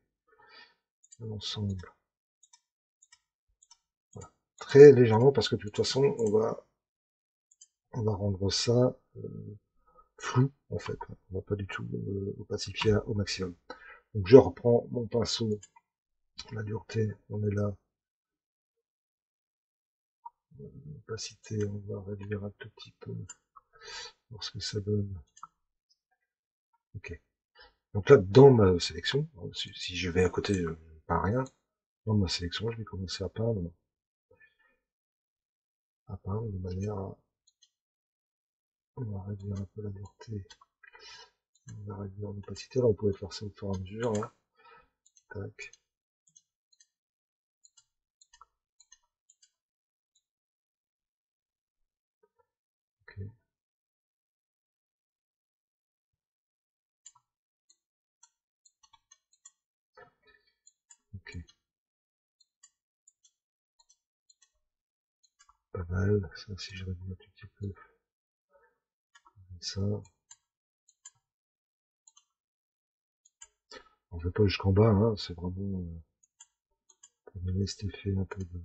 l'ensemble. Voilà. Très légèrement parce que de toute façon on va rendre ça flou en fait. On va pas du tout opacifier au maximum. Donc je reprends mon pinceau, la dureté, on est là. L'opacité, on va réduire un tout petit peu, voir ce que ça donne. Ok. Donc là, dans ma sélection, si je vais à côté, pas rien, dans ma sélection, je vais commencer à peindre de manière à, on va réduire un peu la dureté, on va réduire l'opacité. Là, on pouvait faire ça au fur et à mesure, là. Tac. Ok. Ok. Pas mal. Ça, si je réduis un tout petit peu, ça. On fait pas jusqu'en bas, hein. C'est vraiment, pour donner cet effet un peu de,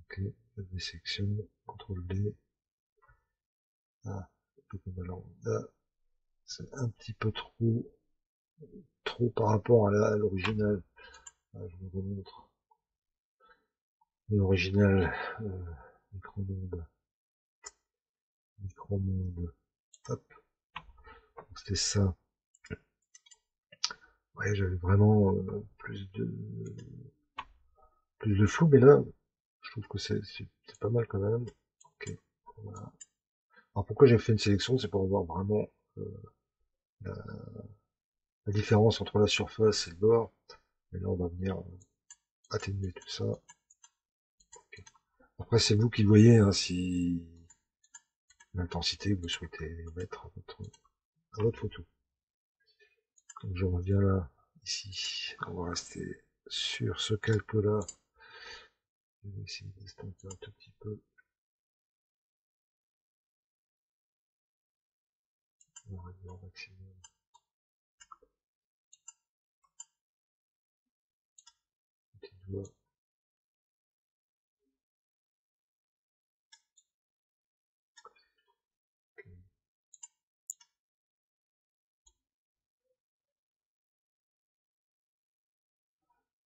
ok. La désection, CTRL D. Ah. Alors, là, c'est un petit peu trop par rapport à l'original. Ah, je vous remontre l'original micro-monde. Micro-monde. Hop, c'était ça. Ouais, j'avais vraiment plus de flou, mais là, je trouve que c'est pas mal quand même. Ok, voilà. Alors pourquoi j'ai fait une sélection, c'est pour voir vraiment la, la différence entre la surface et le bord. Et là, on va venir atténuer tout ça. Okay. Après, c'est vous qui voyez hein, si l'intensité que vous souhaitez mettre à votre photo. Donc je reviens là, ici. On va rester sur ce calque-là. Je vais essayer d'estomper un tout petit peu. On va réduire au maximum. Petit doigt. Okay.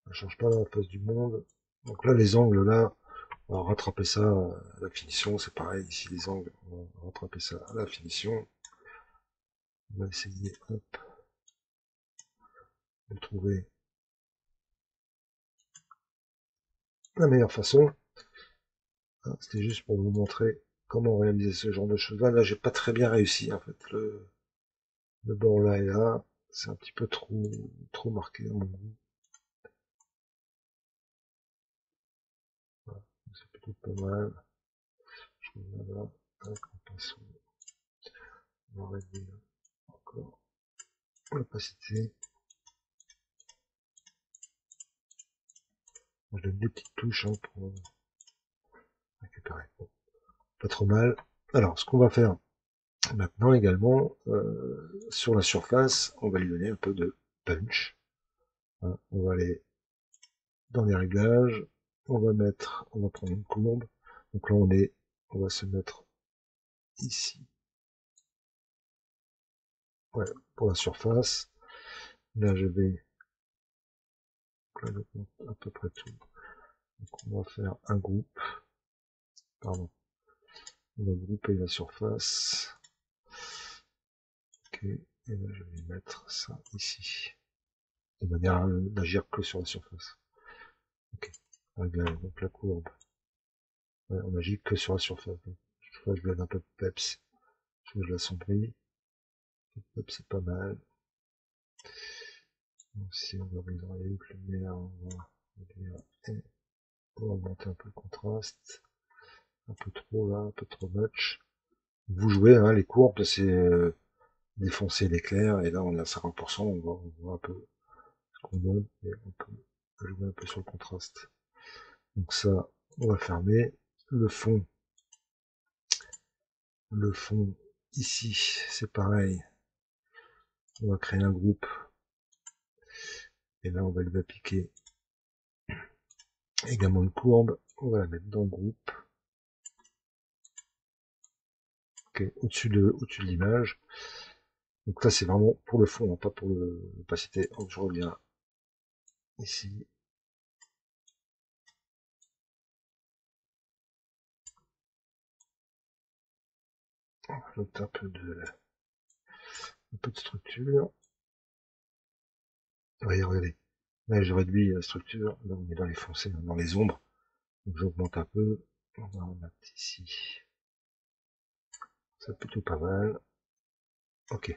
Ça change pas la face du monde. Donc là, les angles, là, on va rattraper ça à la finition. C'est pareil, ici, les angles, on va rattraper ça à la finition. On va essayer, hop, de trouver la meilleure façon. Hein, c'était juste pour vous montrer comment réaliser ce genre de choses. Là, j'ai pas très bien réussi, en fait. Le bord là et là, c'est un petit peu trop marqué à mon goût. Voilà. C'est plutôt pas mal. Je reviens là, avec mon pinceau. On va réduire encore l'opacité. Je donne des petites touches hein, pour récupérer. Bon, pas trop mal. Alors, ce qu'on va faire maintenant également, sur la surface, on va lui donner un peu de punch. Hein. On va aller dans les réglages, on va prendre une courbe. Donc là, on va se mettre ici. Ouais, pour la surface. Là, je vais à peu près tout. Donc on va faire un groupe. Pardon. On va grouper la surface. Ok. Et là, je vais mettre ça ici. De manière à n'agir que sur la surface. Ok. Réglage, donc la courbe. Ouais, on agit que sur la surface. Donc, je vais donne un peu de peps. Je l'assombris. Peps, c'est pas mal. Donc, si on va regarder avec lumière, on va Et on va augmenter un peu le contraste. Un peu trop là, un peu trop much. Vous jouez, hein, les courbes, c'est défoncer l'éclair, et là on est à 50%, on voit un peu ce qu'on donne, et on peut jouer un peu sur le contraste. Donc ça, on va fermer. Le fond ici, c'est pareil. On va créer un groupe, et là on va lui appliquer également une courbe. On va la mettre dans le groupe. Ok, au-dessus de l'image. Donc là c'est vraiment pour le fond, hein, pas pour l'opacité. Donc je reviens ici. J'ajoute un peu de structure. Oui, regardez. Là, je réduis la structure. Là, on est dans les foncés, dans les ombres. Donc, j'augmente un peu. On va en mettre ici. C'est plutôt pas mal. Ok.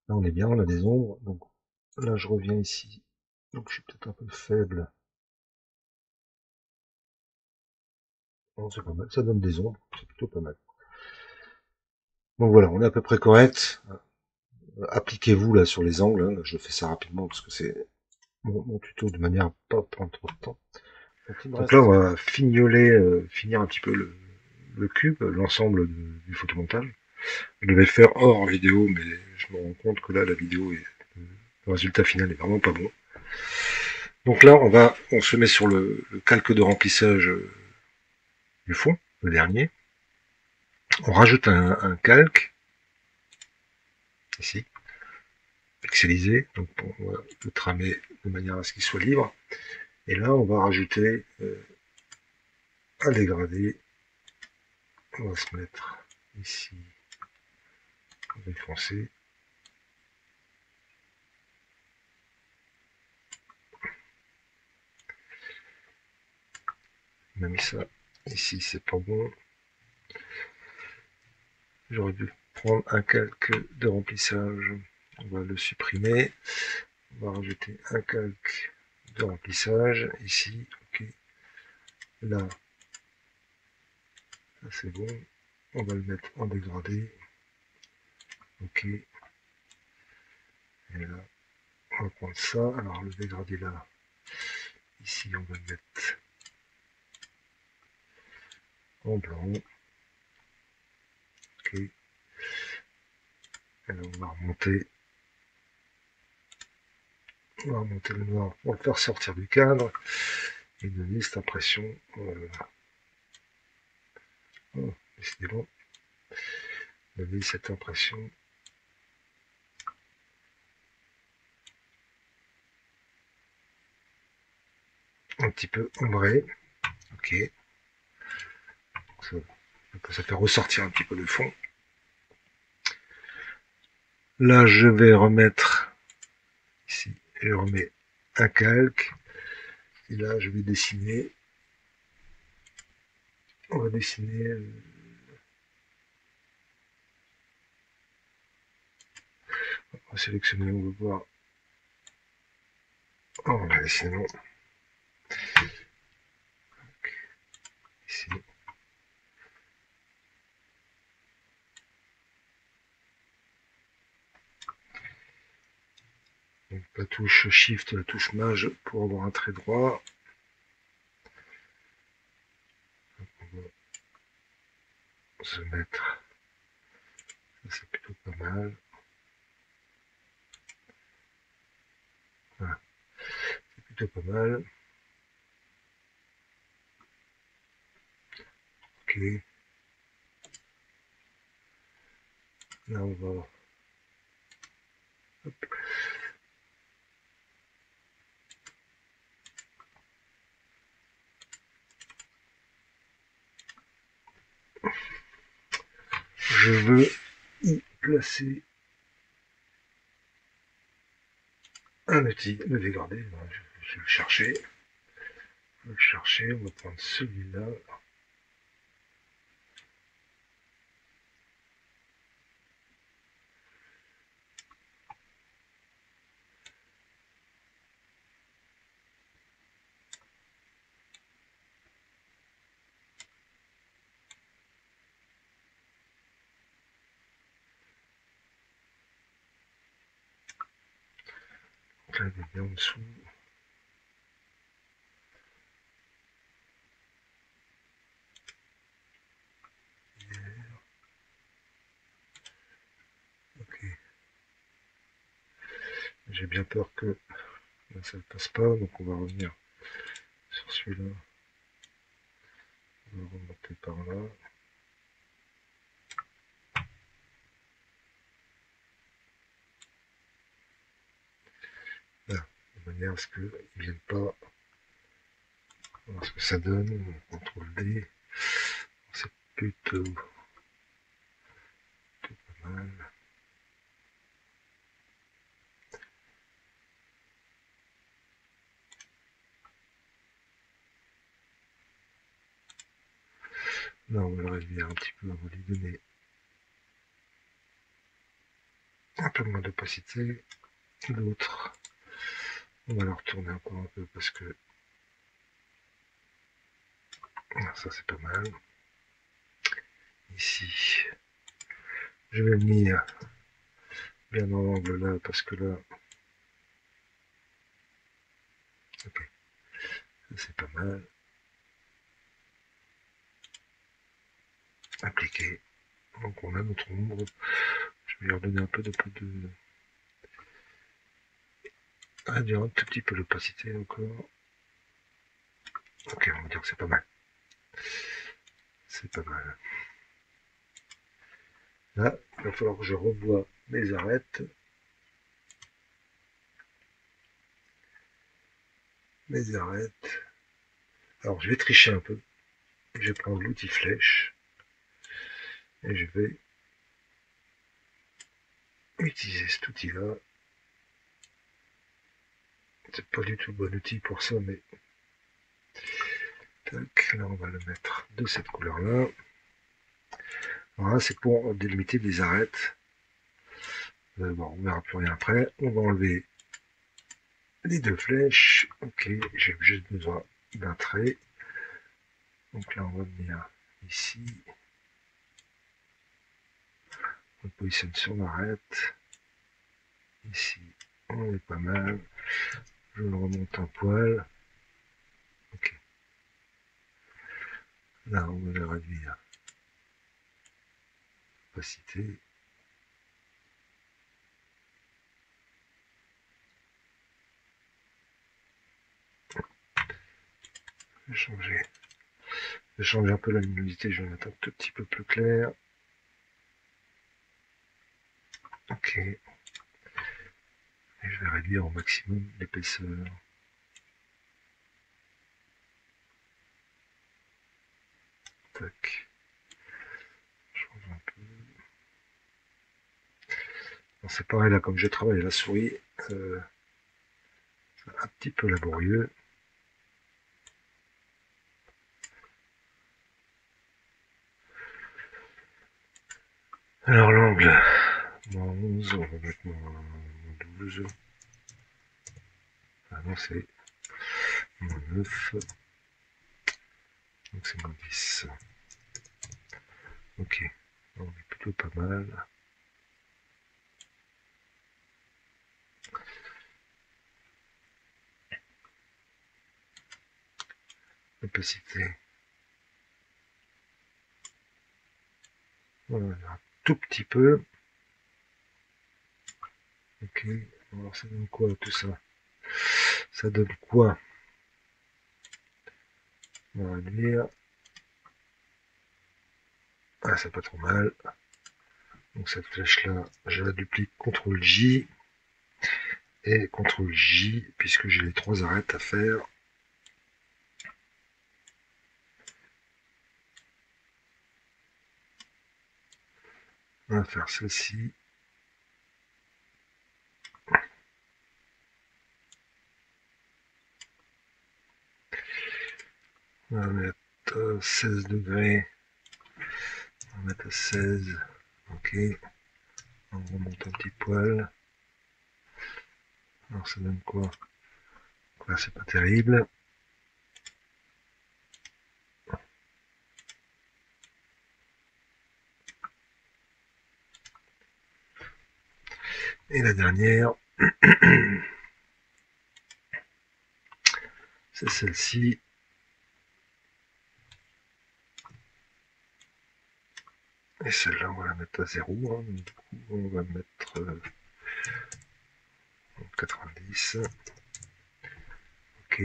Là, on est bien, on a des ombres. Donc, là, je reviens ici. Donc, je suis peut-être un peu faible. Non, c'est pas mal. Ça donne des ombres. C'est plutôt pas mal. Donc, voilà, on est à peu près correct. Appliquez-vous, là, sur les angles. Hein. Je fais ça rapidement parce que c'est mon tuto de manière à pas prendre trop de temps. Donc là, on va finir un petit peu le cube, l'ensemble du photomontage. Je devais le faire hors vidéo, mais je me rends compte que là, le résultat final est vraiment pas bon. Donc là, on se met sur le calque de remplissage du fond, le dernier. On rajoute un calque, ici, pixelisé, donc on va le tramer de manière à ce qu'il soit libre. Et là, on va rajouter un dégradé. On va se mettre ici, avec foncé. On a mis ça ici, c'est pas bon. J'aurais dû prendre un calque de remplissage. On va le supprimer. On va rajouter un calque de remplissage ici. Ok. Là, c'est bon. On va le mettre en dégradé. Ok. Et là, on va prendre ça. Alors le dégradé là, ici on va le mettre en blanc. Ok. Et là, on va remonter le noir pour le faire sortir du cadre et donner cette impression. Oh, décidément, donner cette impression un petit peu ombrée. Ok. Ça fait ressortir un petit peu le fond. Là, je vais remettre ici, je remets un calque. Et là, je vais dessiner. On va dessiner. On va sélectionner, on va voir. Oh, on va dessiner ici. Donc, la touche Shift, la touche Maj pour avoir un trait droit. On va se mettre. Ça, c'est plutôt pas mal. Voilà, c'est plutôt pas mal. Ok. Là, on va. Hop. Je veux y placer un outil, le dégradé. Je vais le chercher. On va prendre celui-là. Donc là, il est bien en dessous. Ok. J'ai bien peur que là, ça ne passe pas, donc on va revenir sur celui-là. On va remonter par là. Là, de manière à ce qu'ils ne viennent pas. Voir ce que ça donne. On contrôle D. C'est plutôt pas mal. Là, on va le réduire un petit peu, on va lui donner un peu moins d'opacité. L'autre, on va le retourner encore un peu parce que ça c'est pas mal. Ici, je vais venir bien dans l'angle là parce que là, ok, ça c'est pas mal. Appliquer. Donc on a notre ombre. Je vais lui redonner un peu de réduire un tout petit peu l'opacité encore. Ok, on va dire que c'est pas mal. C'est pas mal. Là, il va falloir que je revoie mes arêtes. Mes arêtes. Alors je vais tricher un peu. Je vais prendre l'outil flèche. Et je vais utiliser cet outil-là. C'est pas du tout le bon outil pour ça, mais tac, là on va le mettre de cette couleur-là. Voilà, c'est pour délimiter des arêtes. Bon, on verra plus rien après. On va enlever les deux flèches. Ok, j'ai juste besoin d'un trait. Donc là, on va venir ici. On positionne sur l'arête. Ici, on est pas mal. Je le remonte un poil. Ok. Là, on va le réduire. Opacité. Je vais changer. Je vais changer un peu la luminosité. Je vais mettre un tout petit peu plus clair. Ok. Et je vais réduire au maximum l'épaisseur. Tac. Je change un peu. C'est pareil là, comme je travaille à la souris, un petit peu laborieux. Alors l'angle, moins 11, on va mettre moins 12. Ah non, c'est moins 9. Donc c'est moins 10. Ok, on est plutôt pas mal. Opacité. Voilà, un tout petit peu. Ok, alors ça donne quoi tout ça? Ça donne quoi? On va réduire. Ah, c'est pas trop mal. Donc cette flèche-là, je la duplique, CTRL J et CTRL J, puisque j'ai les trois arêtes à faire. On va faire celle-ci. On va mettre 16 degrés. On va mettre à 16. Ok. On remonte un petit poil. Alors ça donne quoi? Là, c'est pas terrible. Et la dernière. c'est celle-ci. Et celle-là, on va la mettre à 0. Hein. Du coup, on va mettre 90. Ok.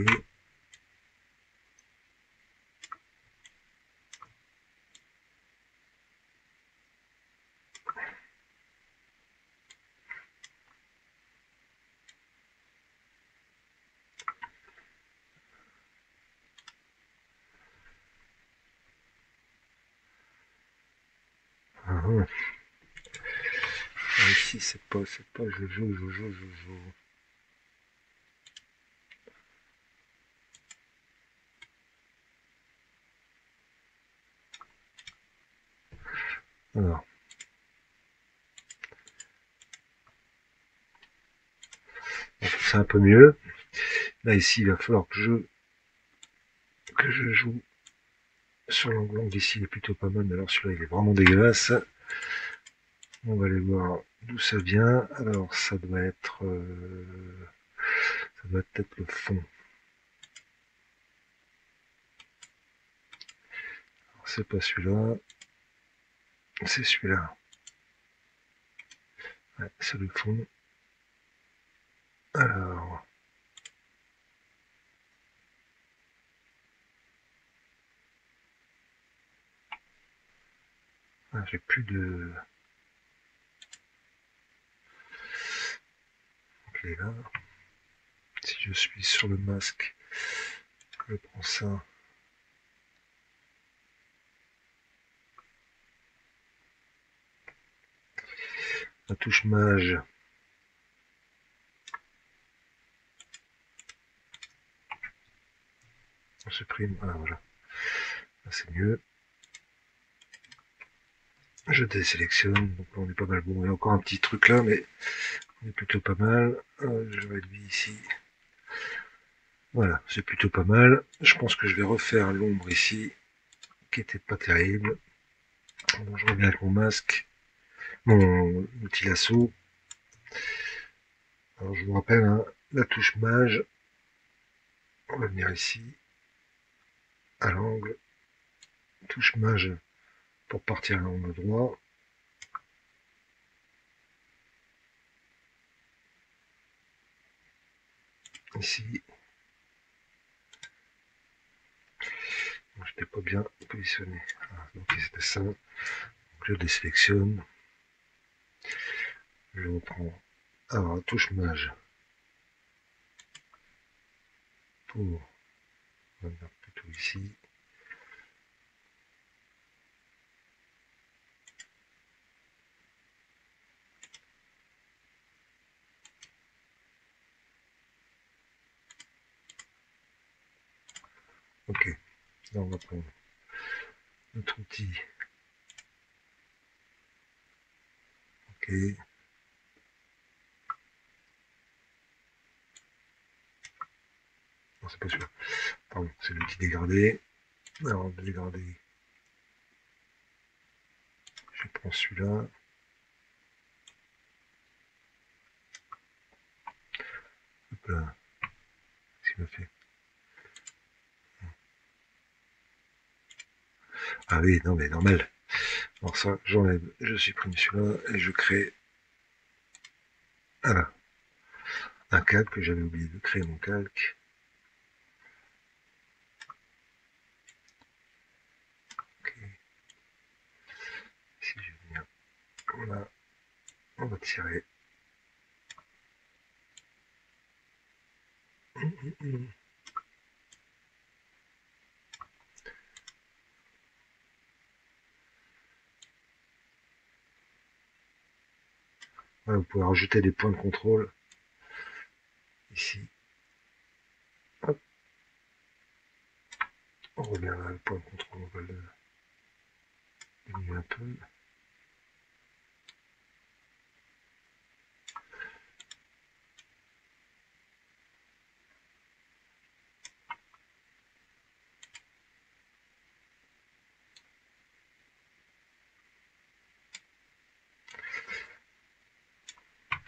Ah, ici, c'est pas Jojo. Alors, c'est un peu mieux. Là, ici, il va falloir que je joue sur l'angle d'ici, il est plutôt pas mal, mais alors celui-là, il est vraiment dégueulasse. On va aller voir d'où ça vient. Alors, ça doit être peut-être le fond. C'est pas celui-là, c'est celui-là. Ouais, c'est le fond. Alors, j'ai plus de clé là. Si je suis sur le masque, je prends ça. La touche mage. On supprime. Ah voilà. Là, c'est mieux. Je désélectionne. Donc là, on est pas mal. Bon, il y a encore un petit truc là, mais on est plutôt pas mal. Je réduis ici. Voilà, c'est plutôt pas mal. Je pense que je vais refaire l'ombre ici, qui était pas terrible. Donc, je reviens avec mon masque, mon outil lasso. Alors je vous rappelle, hein, la touche mage, on va venir ici, à l'angle, touche mage pour partir à l'angle droit. Ici, je n'étais pas bien positionné. Voilà, donc c'était ça. Donc, je désélectionne. Je reprends. Alors, la touche mage pour, on va venir plutôt ici. Ok, là on va prendre notre outil. Ok, non c'est pas sûr. Pardon, c'est l'outil dégradé. Alors, dégradé, je prends celui-là. Hop là, qu'est-ce qu'il m'a fait? Ah oui, non mais normal. Alors ça, j'enlève, je supprime celui-là et je crée voilà, un calque que j'avais oublié de créer mon calque. Ok. Si je viens, voilà, on va tirer. Voilà, vous pouvez rajouter des points de contrôle ici. Hop, on revient là, le point de contrôle, on va le diminuer un peu.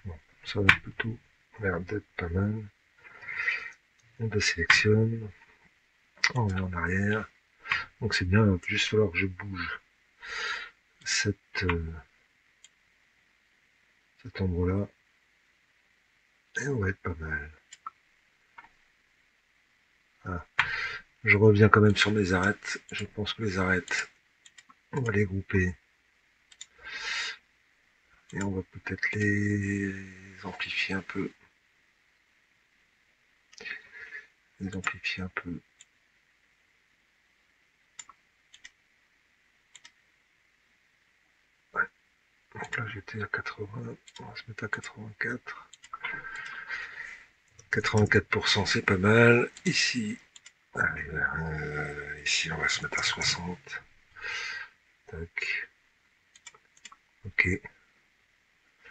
Bon, ça va plutôt l'air d'être pas mal. On désélectionne. On est en arrière. Donc c'est bien, il va juste falloir que je bouge cet endroit-là. Et on va être pas mal. Ah. Je reviens quand même sur mes arêtes. Je pense que les arêtes, on va les grouper. Et on va peut-être les amplifier un peu. Les amplifier un peu. Ouais. Donc là j'étais à 80. On va se mettre à 84. 84% c'est pas mal. Ici, allez, ici on va se mettre à 60. Tac. Ok.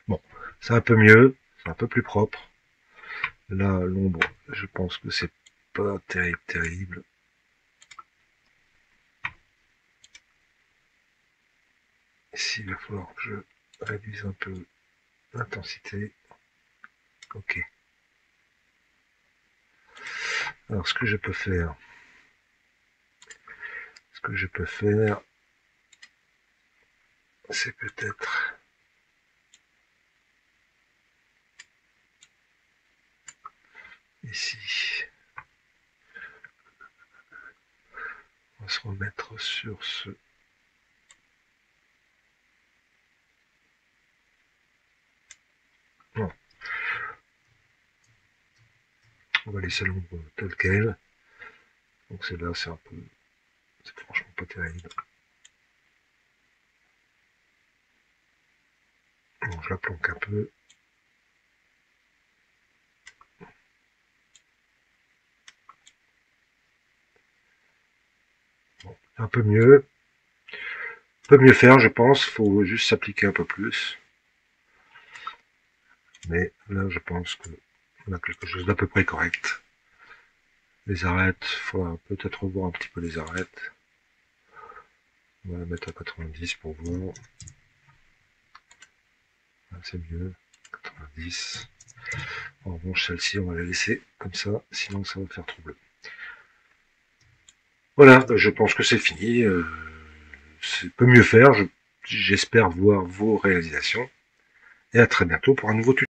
Bon, c'est un peu mieux, c'est un peu plus propre. Là, l'ombre, je pense que c'est pas terrible. Ici, il va falloir que je réduise un peu l'intensité. Ok. Alors, ce que je peux faire, c'est peut-être ici. On va se remettre sur ce. Non. On va laisser l'ombre telle quelle. Donc c'est là, c'est un peu. C'est franchement pas terrible. Bon, je la planque un peu. Bon, un peu mieux. On peut mieux faire, je pense. Faut juste s'appliquer un peu plus. Mais là, je pense qu'on a quelque chose d'à peu près correct. Les arêtes, il faudra peut-être revoir un petit peu les arêtes. On va la mettre à 90 pour voir. C'est mieux. 90. En revanche, celle-ci, on va la laisser comme ça, sinon ça va faire trop bleu. Voilà, je pense que c'est fini. C'est peut mieux faire. J'espère voir vos réalisations. Et à très bientôt pour un nouveau tuto.